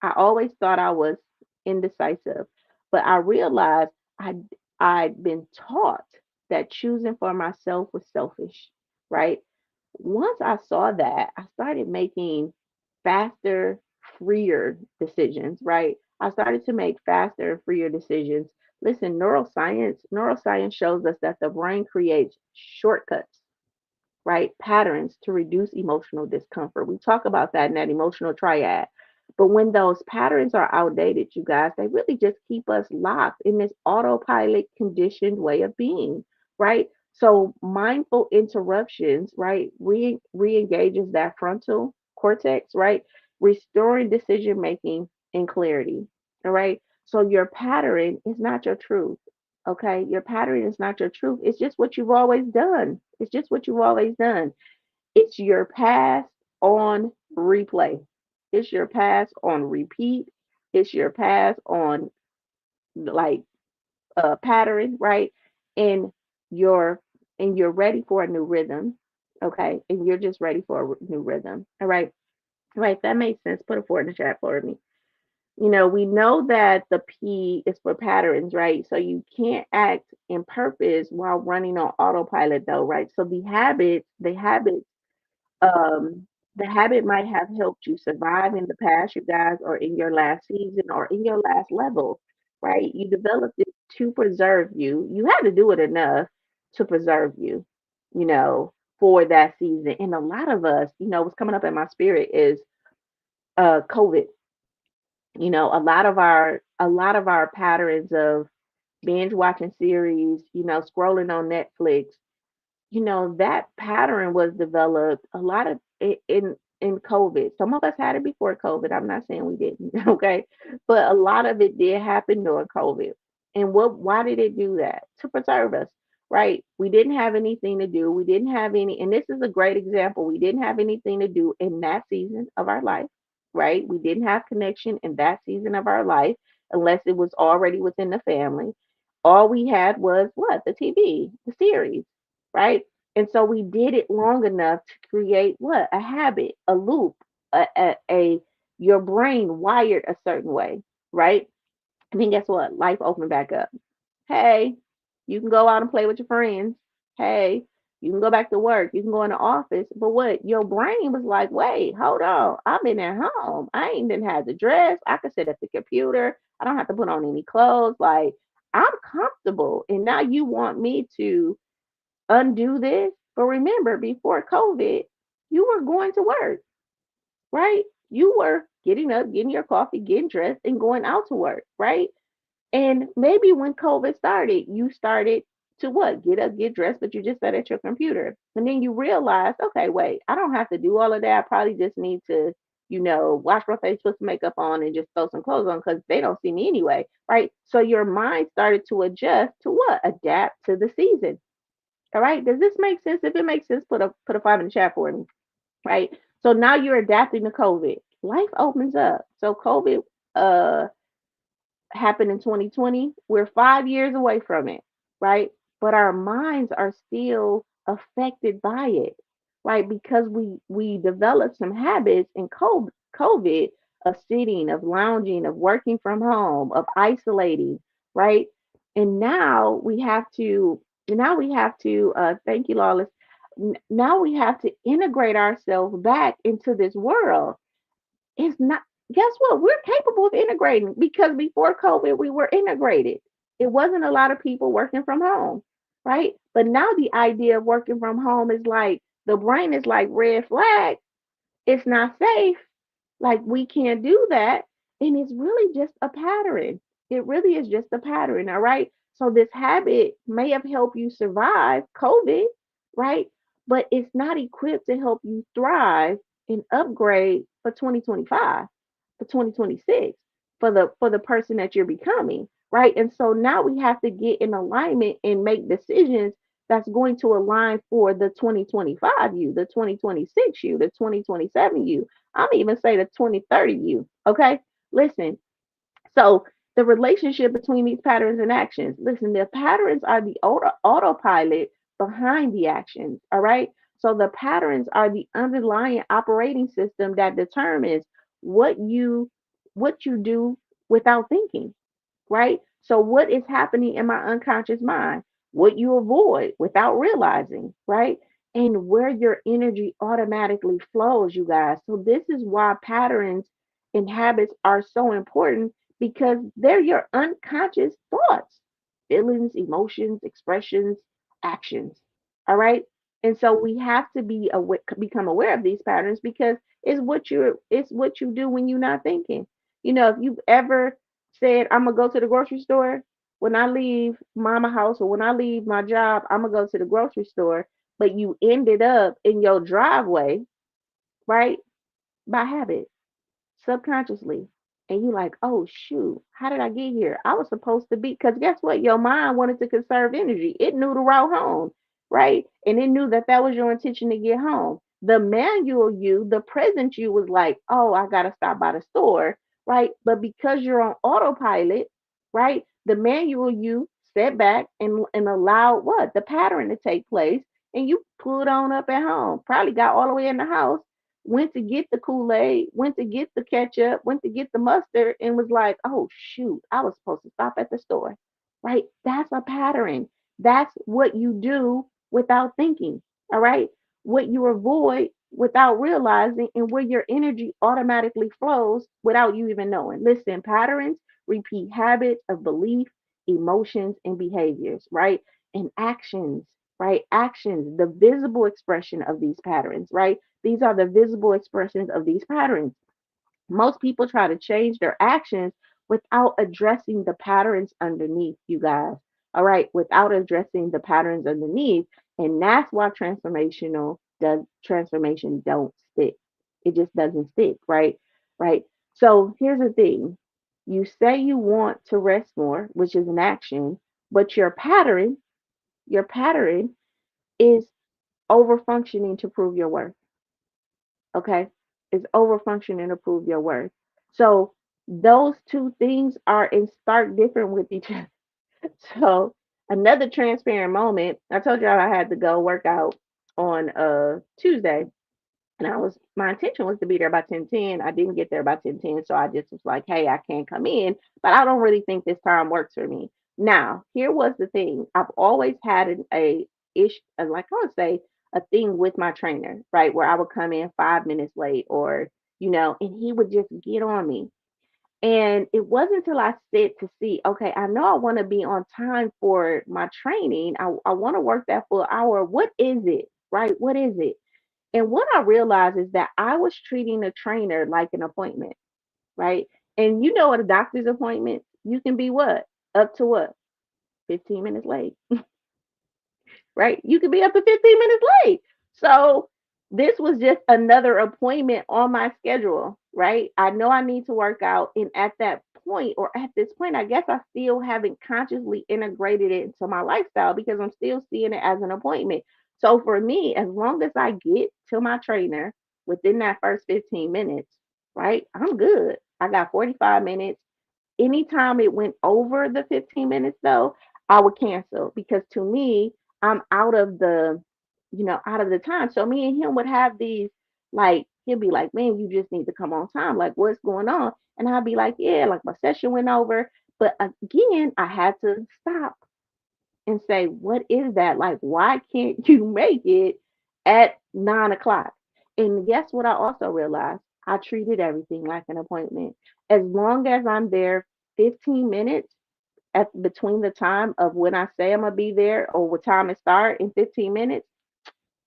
I always thought I was indecisive, but I realized I I'd been taught that choosing for myself was selfish, right? Once I saw that, I started making faster, freer decisions, right? I started to make faster and freer decisions. Listen, neuroscience shows us that the brain creates shortcuts, right? Patterns to reduce emotional discomfort. We talk about that in that emotional triad. But when those patterns are outdated, you guys, they really just keep us locked in this autopilot conditioned way of being, right? So mindful interruptions, right, re-engages that frontal cortex, right? Restoring decision making and clarity. All right. So your pattern is not your truth. Okay. Your pattern is not your truth. It's just what you've always done. It's just what you've always done. It's your past on replay. It's your past on repeat. It's your past on like pattern, right? And you're and you're ready for a new rhythm. Okay. And you're just ready for a new rhythm. All right. All right. That makes sense. Put a 4 in the chat for me. We know that the P is for patterns, right? So you can't act in purpose while running on autopilot though, right? So um, the habit might have helped you survive in the past, you guys, or in your last season or in your last level, right? You developed it to preserve you. You had to do it enough to preserve you. you know, for that season. And a lot of us, what's coming up in my spirit is COVID. A lot of our patterns of binge watching series, scrolling on Netflix, that pattern was developed a lot of in COVID. Some of us had it before COVID. I'm not saying we didn't, okay? But a lot of it did happen during COVID. And why did it do that? To preserve us, right? We didn't have anything to do. We didn't have any, and this is a great example. We didn't have anything to do in that season of our life, right? We didn't have connection in that season of our life unless it was already within the family. All we had was what? The TV, the series, right? And so we did it long enough to create what? A habit, a loop, your brain wired a certain way, right? And then guess what? Life opened back up. Hey, you can go out and play with your friends. Hey, you can go back to work. You can go in the office. But what? Your brain was like, wait, hold on. I've been at home. I ain't been had the dress. I can sit at the computer. I don't have to put on any clothes. Like, I'm comfortable. And now you want me to undo this. But remember, before COVID, you were going to work, right? You were getting up, getting your coffee, getting dressed, and going out to work, right? And maybe when COVID started, you started to what? Get up, get dressed, but you just sat at your computer. And then you realize, okay, wait, I don't have to do all of that. I probably just need to, wash my face, put some makeup on, and just throw some clothes on because they don't see me anyway, right? So your mind started to adjust to what? Adapt to the season. All right. Does this make sense? If it makes sense, put a five in the chat for me. Right. So now you're adapting to COVID. Life opens up. So COVID uh happened in 2020. We're 5 years away from it, right? But our minds are still affected by it, right? Because we developed some habits in COVID of sitting, of lounging, of working from home, of isolating, right? And now we have to thank you, Lawless. Now we have to integrate ourselves back into this world. It's not, guess what? We're capable of integrating because before COVID, we were integrated. It wasn't a lot of people working from home, right? But now the idea of working from home is like the brain is like red flag. It's not safe. Like we can't do that. And it's really just a pattern. It really is just a pattern. All right. So this habit may have helped you survive COVID, right? But it's not equipped to help you thrive and upgrade for 2025, for 2026, for the person that you're becoming, right? And so now we have to get in alignment and make decisions that's going to align for the 2025 you, the 2026 you, the 2027 you. I'm even say the 2030 you. Okay. Listen. So the relationship between these patterns and actions. Listen, the patterns are the autopilot behind the actions. All right. So the patterns are the underlying operating system that determines what you what you do without thinking, right? So, what is happening in my unconscious mind? What you avoid without realizing, right? And where your energy automatically flows, you guys. So, this is why patterns and habits are so important because they're your unconscious thoughts, feelings, emotions, expressions, actions. All right. And so we have to become aware of these patterns because it's what you do when you're not thinking. If you've ever said, I'm gonna go to the grocery store when I leave mama house or when I leave my job, I'm gonna go to the grocery store, but you ended up in your driveway, right? By habit, subconsciously. And you like, oh shoot, how did I get here? I was supposed to be, because guess what? Your mind wanted to conserve energy. It knew the route home, right? And it knew that that was your intention to get home. The manual you, the present you was like, oh, I got to stop by the store, right? But because you're on autopilot, right? The manual you set back and allowed what? The pattern to take place. And you pulled on up at home, probably got all the way in the house, went to get the Kool-Aid, went to get the ketchup, went to get the mustard, and was like, oh, shoot, I was supposed to stop at the store, right? That's a pattern. That's what you do without thinking, all right? What you avoid without realizing, and where your energy automatically flows without you even knowing. Listen, patterns repeat habits of belief, emotions, and behaviors, right? And actions, right? Actions, the visible expression of these patterns, right? These are the visible expressions of these patterns. Most people try to change their actions without addressing the patterns underneath, you guys. All right, without addressing the patterns underneath. And that's why transformation don't stick. It just doesn't stick, right? Right. So here's the thing. You say you want to rest more, which is an action, but your pattern is over functioning to prove your worth. Okay, is over functioning to prove your worth. So those two things are in stark different with each other. So another transparent moment, I told y'all I had to go work out on Tuesday, and my intention was to be there by 10:10. I didn't get there by 10:10, so I just was like, hey, I can't come in, but I don't really think this time works for me. Now, here was the thing. I've always had like I would say, a thing with my trainer, right? Where I would come in 5 minutes late or, and he would just get on me. And it wasn't until I said to see, okay, I know I want to be on time for my training. I want to work that full hour. What is it? Right? What is it? And what I realized is that I was treating a trainer like an appointment, right? And at a doctor's appointment, you can be what? Up to what? 15 minutes late, right? You could be up to 15 minutes late. So this was just another appointment on my schedule, right? I know I need to work out. And at that point, or at this point, I guess I still haven't consciously integrated it into my lifestyle because I'm still seeing it as an appointment. So for me, as long as I get to my trainer within that first 15 minutes, right, I'm good. I got 45 minutes. Anytime it went over the 15 minutes though, I would cancel because to me, I'm out of the time. So me and him would have these, like, he'll be like, man, you just need to come on time. Like, what's going on? And I'll be like, yeah, like my session went over. But again, I had to stop and say, what is that? Like, why can't you make it at 9 o'clock? And guess what? I also realized I treated everything like an appointment. As long as I'm there 15 minutes at between the time of when I say I'm gonna be there or what time it start in 15 minutes,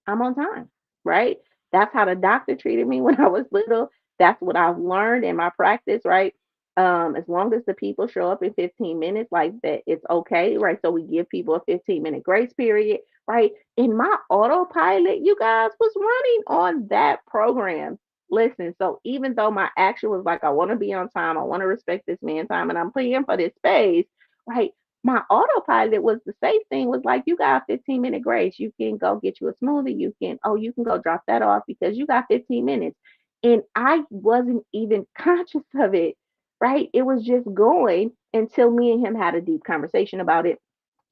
I'm on time, right? That's how the doctor treated me when I was little. That's what I've learned in my practice, right? As long as the people show up in 15 minutes, like that, it's okay, right? So we give people a 15-minute grace period, right? And my autopilot, you guys, was running on that program. Listen, so even though my action was like, I want to be on time, I want to respect this man's time, and I'm paying for this space, right? My autopilot was the safe thing was like you got a 15-minute grace. You can go get you a smoothie. You can go drop that off because you got 15 minutes. And I wasn't even conscious of it, right? It was just going until me and him had a deep conversation about it.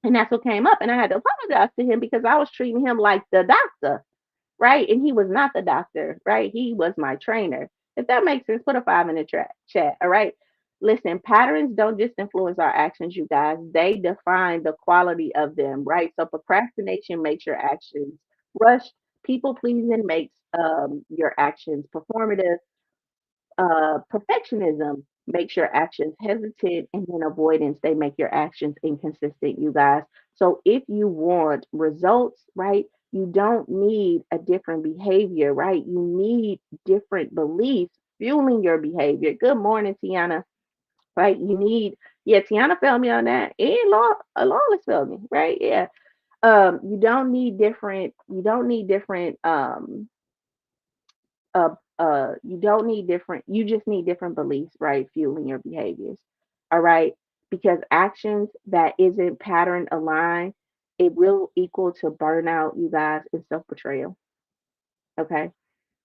And that's what came up. And I had to apologize to him because I was treating him like the doctor, right? And he was not the doctor, right? He was my trainer. If that makes sense, put a five in the chat, all right? Listen, patterns don't just influence our actions, you guys. They define the quality of them, right? So procrastination makes your actions rushed. People pleasing makes your actions performative. Perfectionism makes your actions hesitant, and then avoidance, they make your actions inconsistent, you guys. So if you want results, right, you don't need a different behavior, right? You need different beliefs fueling your behavior. Good morning, Tiana. Right? Yeah, Tiana felt me on that, and Lawless felt me, right? Yeah. You don't need different you just need different beliefs, right, fueling your behaviors. All right, because actions that isn't pattern aligned, it will equal to burnout, you guys, and self-betrayal. Okay,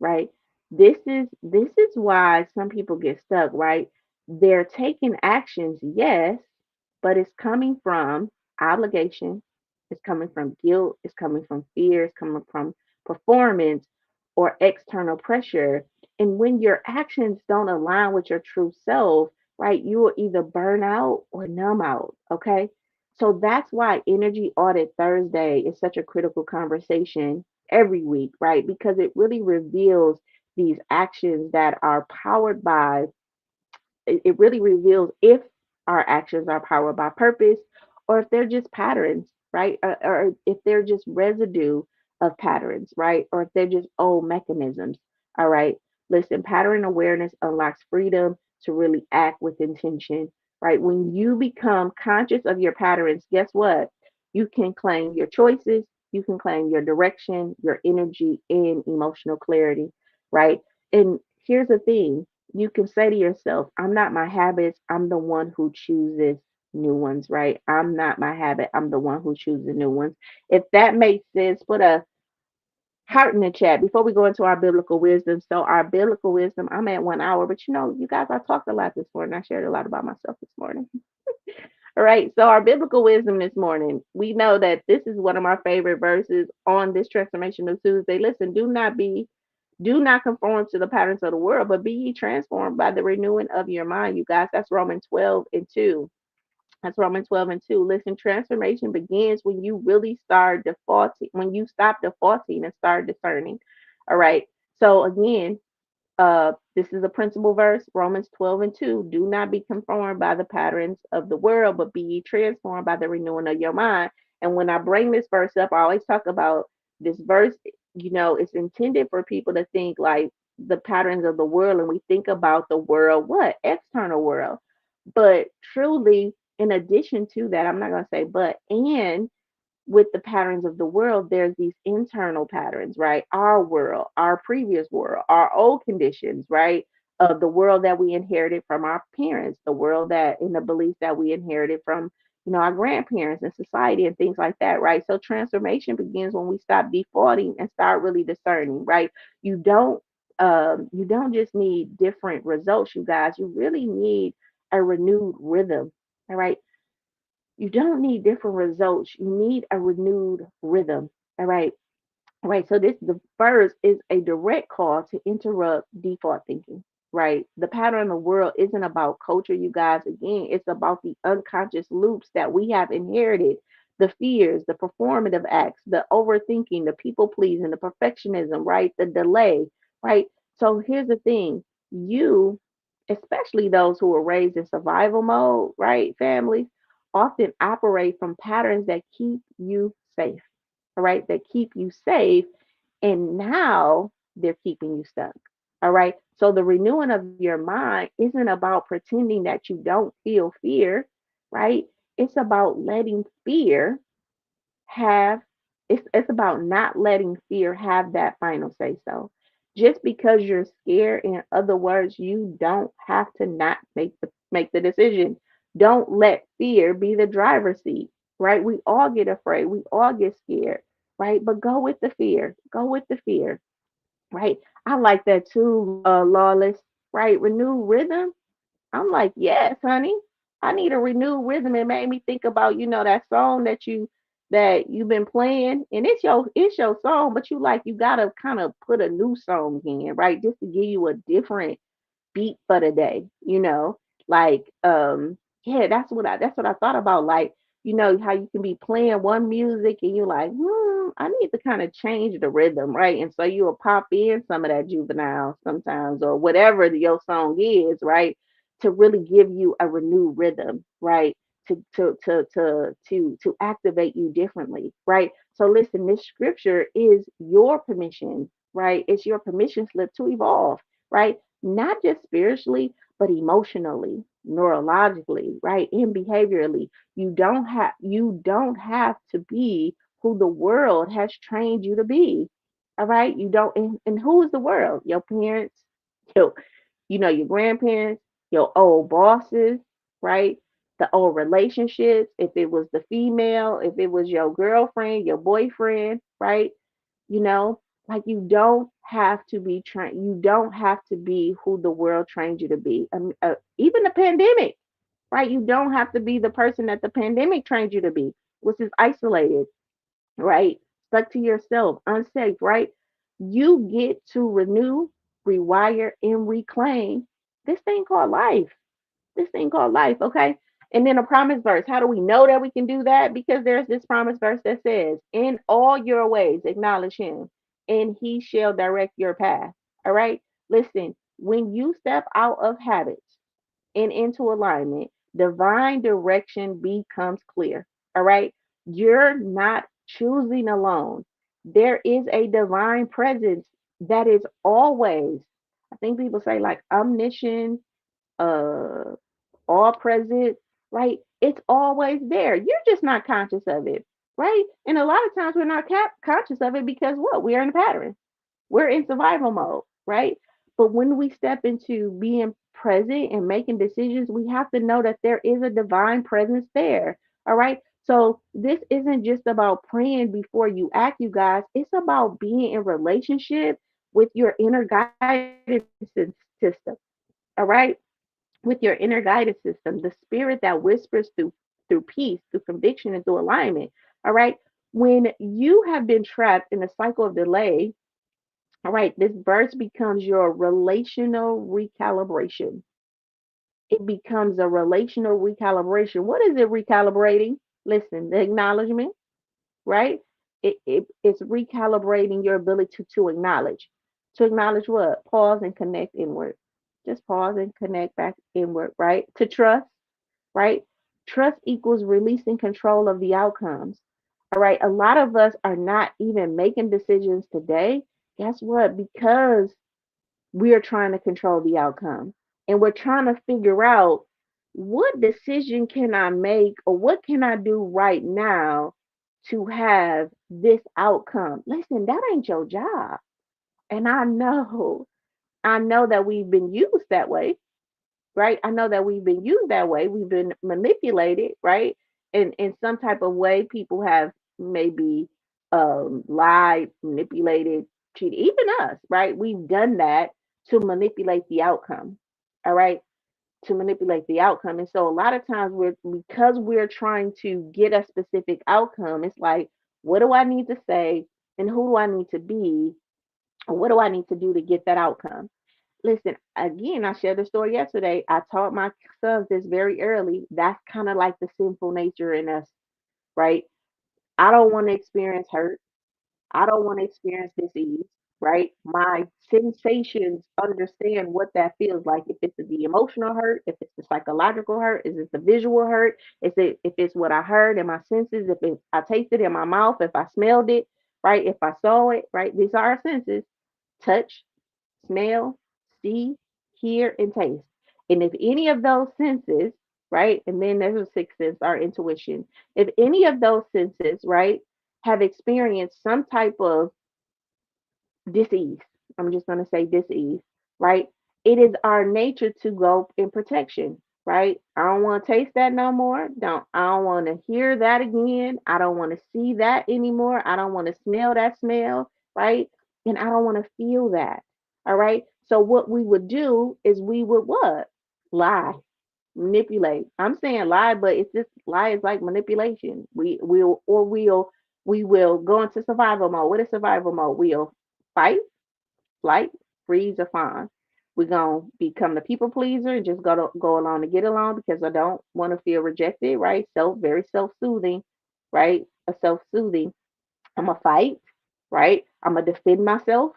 right? This is why some people get stuck, right? They're taking actions, yes, but it's coming from obligation, it's coming from guilt, it's coming from fear, it's coming from performance or external pressure. And when your actions don't align with your true self, right, you will either burn out or numb out. Okay. So that's why Energy Audit Thursday is such a critical conversation every week, right? Because it really reveals these actions that are powered by, it really reveals if our actions are powered by purpose or if they're just patterns, right? Or if they're just residue of patterns, right? Or if they're just old mechanisms, all right? Listen, pattern awareness unlocks freedom to really act with intention, right? When you become conscious of your patterns, guess what? You can claim your choices, you can claim your direction, your energy, and emotional clarity, right? And here's the thing, you can say to yourself, I'm not my habits, I'm the one who chooses new ones, right? I'm not my habit, I'm the one who chooses new ones. If that makes sense, put a heart in the chat before we go into our biblical wisdom. So, our biblical wisdom, I'm at 1 hour, but you guys, I talked a lot this morning. I shared a lot about myself this morning. All right. So, our biblical wisdom this morning, we know that this is one of my favorite verses on this transformational Tuesday. Listen, do not conform to the patterns of the world, but be ye transformed by the renewing of your mind. You guys, that's Romans 12 and 2. That's Romans 12 and 2. Listen, transformation begins when you really start defaulting, when you stop defaulting and start discerning. All right. So again, this is a principle verse, Romans 12 and 2. Do not be conformed by the patterns of the world, but be ye transformed by the renewing of your mind. And when I bring this verse up, I always talk about this verse, it's intended for people to think like the patterns of the world, and we think about the world, what? External world. But truly, in addition to that, I'm not going to say but, and with the patterns of the world, there's these internal patterns, right? Our world, our previous world, our old conditions, right? Of the world that we inherited from our parents, the world that in the beliefs that we inherited from, our grandparents and society and things like that, right? So transformation begins when we stop defaulting and start really discerning, right? You don't you don't just need different results, you guys. You really need a renewed rhythm. All right. You don't need different results. You need a renewed rhythm. All right. Right. So this the first is a direct call to interrupt default thinking. Right. The pattern of the world isn't about culture, you guys. Again, it's about the unconscious loops that we have inherited, the fears, the performative acts, the overthinking, the people pleasing, the perfectionism, right? The delay. Right. So here's the thing. You, especially those who were raised in survival mode, right, families, often operate from patterns that keep you safe, all right, that keep you safe. And now they're keeping you stuck. All right. So the renewing of your mind isn't about pretending that you don't feel fear, right? It's about letting fear have it's about not letting fear have that final say so. Just because you're scared, in other words, you don't have to not make the decision. Don't let fear be the driver's seat, right? We all get afraid, we all get scared, right? But go with the fear. Go with the fear, right? I like that too, Lawless, right? Renew rhythm. I'm like, yes, honey. I need a renewed rhythm. It made me think about, that song that you've been playing, and it's your song, but you gotta kind of put a new song in, right? Just to give you a different beat for the day, like yeah, that's what I thought about. Like, how you can be playing one music and you're like, I need to kind of change the rhythm, right? And so you'll pop in some of that juvenile sometimes or whatever your song is, right? To really give you a renewed rhythm, right? To activate you differently, right? So listen, this scripture is your permission, right? It's your permission slip to evolve, right? Not just spiritually, but emotionally, neurologically, right? And behaviorally. You don't have to be who the world has trained you to be. All right. You don't and who is the world? Your parents, your your grandparents, your old bosses, right? The old relationships, if it was the female, if it was your girlfriend, your boyfriend, right? You know, like you don't have to be who the world trained you to be. Even the pandemic, right? You don't have to be the person that the pandemic trained you to be, which is isolated, right? Stuck to yourself, unsafe, right? You get to renew, rewire, and reclaim this thing called life. This thing called life, okay? And then a promise verse. How do we know that we can do that? Because there's this promise verse that says, in all your ways, acknowledge him, and he shall direct your path. All right? Listen, when you step out of habits and into alignment, divine direction becomes clear. All right? You're not choosing alone. There is a divine presence that is always, I think people say like omniscient, uh, all present, right? It's always there. You're just not conscious of it, right? And a lot of times we're not conscious of it because what? We are in a pattern. We're in survival mode, right? But when we step into being present and making decisions, we have to know that there is a divine presence there. All right. So this isn't just about praying before you act, you guys. It's about being in relationship with your inner guidance system. All right. With your inner guidance system, the spirit that whispers through peace, through conviction, and through alignment. All right. When you have been trapped in a cycle of delay, all right, this verse becomes your relational recalibration. It becomes a relational recalibration. What is it recalibrating? Listen, the acknowledgement, right? It's recalibrating your ability to acknowledge. To acknowledge what? Pause and connect inward. Just pause and connect back inward, right? To trust, right? Trust equals releasing control of the outcomes. All right. A lot of us are not even making decisions today. Guess what? Because we are trying to control the outcome and we're trying to figure out what decision can I make or what can I do right now to have this outcome. Listen, that ain't your job. And I know that we've been used that way, right? I know that we've been used that way. We've been manipulated, right? In some type of way, people have maybe lied, manipulated, cheated, even us, right? We've done that to manipulate the outcome. All right. To manipulate the outcome. And so a lot of times because we're trying to get a specific outcome, it's like, what do I need to say? And who do I need to be? And what do I need to do to get that outcome? Listen, again, I shared the story yesterday. I taught my sons this very early. That's kind of like the sinful nature in us, right? I don't want to experience hurt. I don't want to experience disease, right? My sensations understand what that feels like. If it's the emotional hurt, if it's the psychological hurt, is it the visual hurt? Is it if it's what I heard in my senses, if it's I tasted it in my mouth, if I smelled it, right? If I saw it, right? These are our senses. Touch, smell, see, hear, and taste. And if any of those senses, right, and then there's a sixth sense, our intuition, if any of those senses, right, have experienced some type of dis-ease, I'm just going to say dis-ease, right, it is our nature to go in protection, right? I don't want to taste that no more. I don't want to hear that again. I don't want to see that anymore. I don't want to smell that smell, right? And I don't want to feel that. All right. So what we would do is we would what? Lie, manipulate. I'm saying lie, but it's just lie is like manipulation. We will go into survival mode. What is survival mode? We'll fight, flight, freeze, or fawn. We're gonna become the people pleaser and just go along to get along because I don't want to feel rejected, right? Very self-soothing, right? A self-soothing. I'm gonna fight, right? I'm gonna defend myself,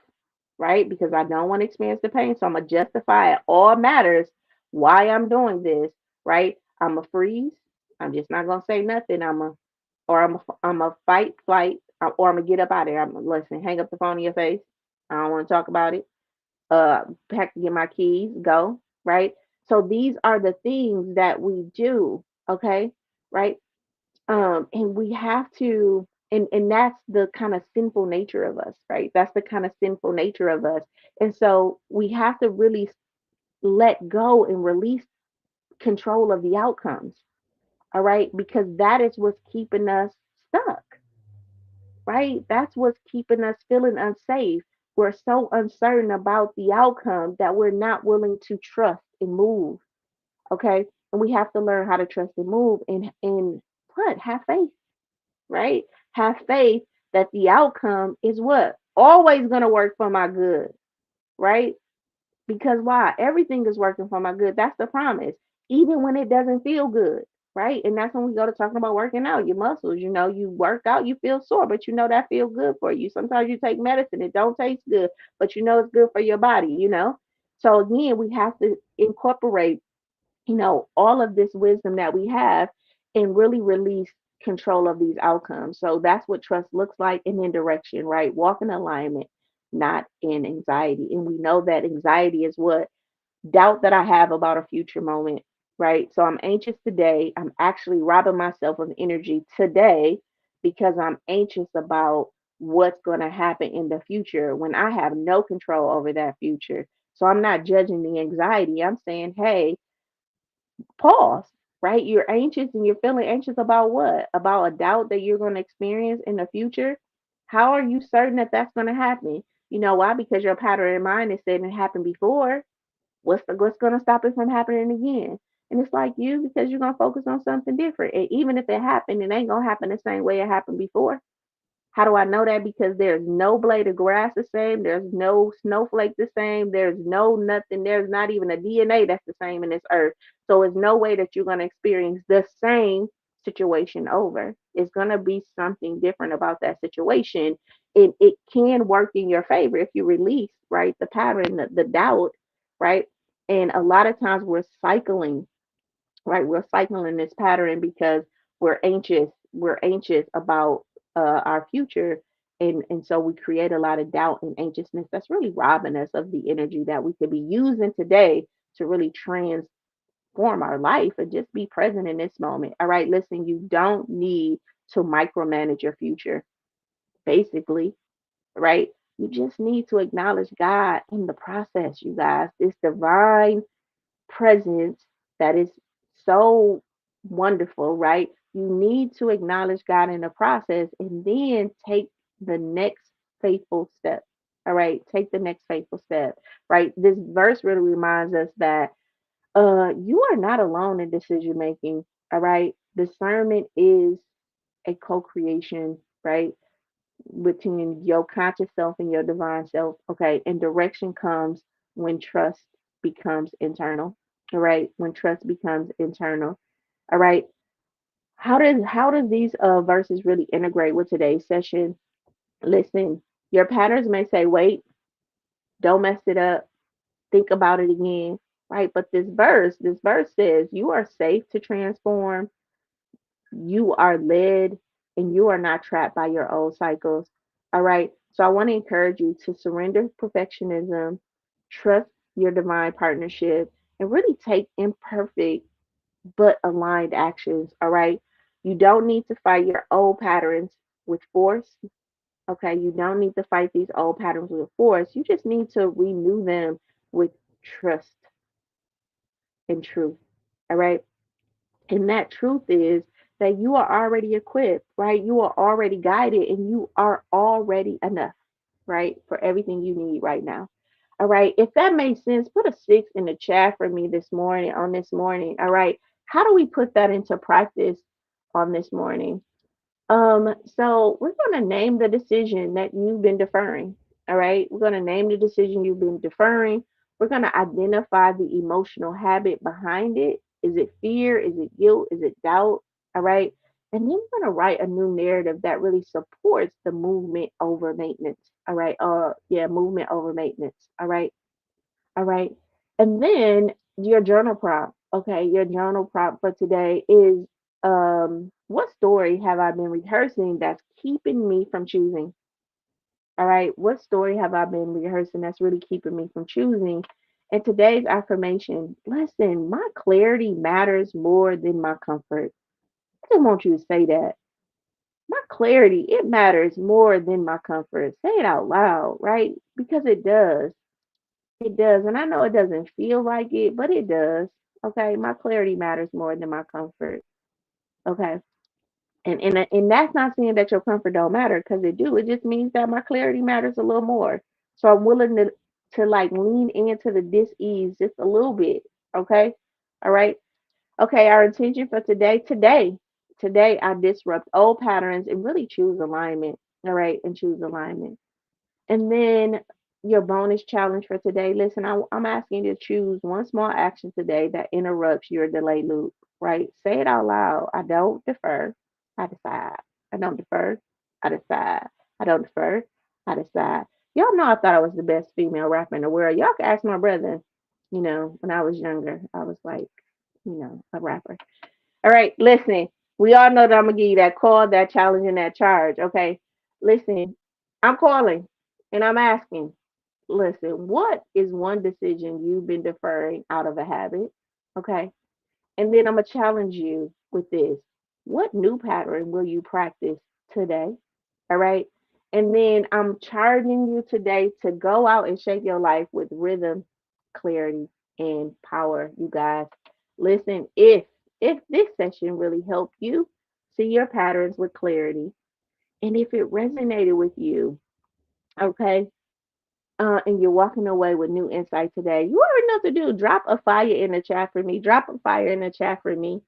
right? Because I don't want to experience the pain. So I'm gonna justify at all matters why I'm doing this, right? I'm gonna freeze. I'm just not gonna say nothing. I'm a fight, flight, or I'm gonna get up out of there. I'm listen, hang up the phone in your face. I don't want to talk about it. Pack to get my keys, go, right? So these are the things that we do, okay, right? And we have to, and that's the kind of sinful nature of us, right? That's the kind of sinful nature of us. And so we have to really let go and release control of the outcomes, all right? Because that is what's keeping us stuck, right? That's what's keeping us feeling unsafe. We're so uncertain about the outcome that we're not willing to trust and move, okay? And we have to learn how to trust and move and what? Have faith, right? Have faith that the outcome is what? Always going to work for my good, right? Because why? Everything is working for my good. That's the promise. Even when it doesn't feel good, right? And that's when we go to talking about working out your muscles. You know, you work out, you feel sore, but you know that feels good for you. Sometimes you take medicine, it don't taste good, but you know it's good for your body, you know? So again, we have to incorporate, all of this wisdom that we have and really release. control of these outcomes. So that's what trust looks like, and then direction, right? Walk in alignment, not in anxiety. And we know that anxiety is what? Doubt that I have about a future moment, right? So I'm anxious today. I'm actually robbing myself of energy today because I'm anxious about what's going to happen in the future when I have no control over that future. So I'm not judging the anxiety. I'm saying, hey, pause, right? You're anxious and you're feeling anxious about what? About a doubt that you're going to experience in the future. How are you certain that that's going to happen? You know why? Because your pattern in mind is saying it happened before. What's going to stop it from happening again? And it's like you, because you're going to focus on something different. And even if it happened, it ain't going to happen the same way it happened before. How do I know that? Because there's no blade of grass the same. There's no snowflake the same. There's no nothing. There's not even a DNA that's the same in this earth. So it's no way that you're going to experience the same situation over. It's going to be something different about that situation. It can work in your favor if you release, right, the pattern, the doubt, right? And a lot of times we're cycling, right? We're cycling this pattern because we're anxious. We're anxious about our future. And so we create a lot of doubt and anxiousness that's really robbing us of the energy that we could be using today to really transform our life and just be present in this moment. All right, listen, you don't need to micromanage your future, basically, right? You just need to acknowledge God in the process, you guys. This divine presence that is so wonderful, right? You need to acknowledge God in the process and then take the next faithful step. All right, take the next faithful step, right? This verse really reminds us that you are not alone in decision making. All right, discernment is a co-creation, right, between your conscious self and your divine self. Okay, and direction comes when trust becomes internal. All right, when trust becomes internal. All right, how does these verses really integrate with today's session? Listen, your patterns may say, wait, don't mess it up, think about it again, right? But this verse says you are safe to transform, you are led, and you are not trapped by your old cycles. All right. So I want to encourage you to surrender perfectionism, trust your divine partnership, and really take imperfect but aligned actions. All right. You don't need to fight your old patterns with force. Okay. You don't need to fight these old patterns with force. You just need to renew them with trust and truth. All right. And that truth is that you are already equipped, right? You are already guided and you are already enough, right? For everything you need right now. All right. If that makes sense, put a 6 in the chat for me this morning, on this morning. All right. How do we put that into practice on this morning? So we're going to name the decision that you've been deferring. All right. We're going to name the decision you've been deferring. We're going to identify the emotional habit behind it. Is it fear? Is it guilt? Is it doubt? All right. And then we're going to write a new narrative that really supports the movement over maintenance. All right. Yeah, movement over maintenance. All right. All right. And then your journal prompt. Okay, your journal prompt for today is what story have I been rehearsing that's keeping me from choosing? All right, what story have I been rehearsing that's really keeping me from choosing? And today's affirmation, listen, my clarity matters more than my comfort. I just want you to say that. My clarity, it matters more than my comfort. Say it out loud, right? Because it does. It does. And I know it doesn't feel like it, but it does. Okay. My clarity matters more than my comfort. Okay. And that's not saying that your comfort don't matter because it do. It just means that my clarity matters a little more. So I'm willing to like lean into the dis-ease just a little bit. Okay. All right. Okay. Our intention for today, I disrupt old patterns and really choose alignment. All right. And choose alignment. And then your bonus challenge for today. Listen, I'm asking you to choose one small action today that interrupts your delay loop, right? Say it out loud. I don't defer. I decide. I don't defer. I decide. I don't defer. I decide. Y'all know I thought I was the best female rapper in the world. Y'all can ask my brother. When I was younger, I was like, a rapper. All right, listen. We all know that I'm gonna give you that call, that challenge, and that charge. Okay. Listen, I'm calling and I'm asking, listen, what is one decision you've been deferring out of a habit? Okay. And then I'm gonna challenge you with this. What new pattern will you practice today? All right. And then I'm charging you today to go out and shape your life with rhythm, clarity, and power, you guys. Listen, if this session really helped you see your patterns with clarity, and if it resonated with you, okay, and you're walking away with new insight today, you already know what to do. Drop a fire in the chat for me. Drop a fire in the chat for me.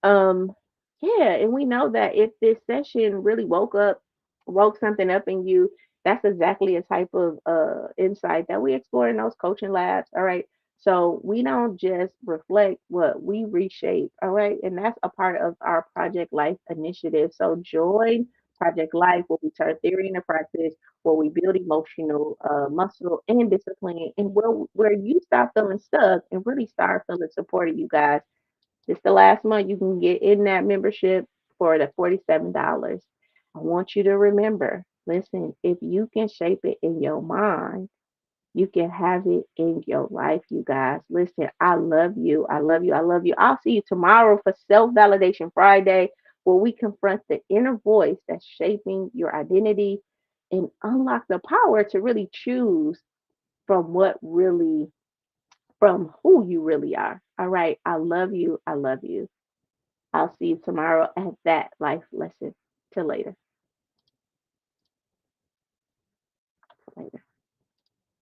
um, yeah, and we know that if this session really woke something up in you, that's exactly a type of insight that we explore in those coaching labs. All right. So we don't just reflect what we reshape. All right. And that's a part of our Project Life initiative. So join Project Life where we turn theory into practice, where we build emotional muscle and discipline, and where you stop feeling stuck and really start feeling supported, you guys. It's the last month you can get in that membership for the $47. I want you to remember, listen, if you can shape it in your mind, you can have it in your life, you guys. Listen, I love you. I love you. I love you. I'll see you tomorrow for Self Validation Friday, where we confront the inner voice that's shaping your identity and unlock the power to really choose from what really, from who you really are. All right. I love you. I love you. I'll see you tomorrow at that life lesson. Till later. Later.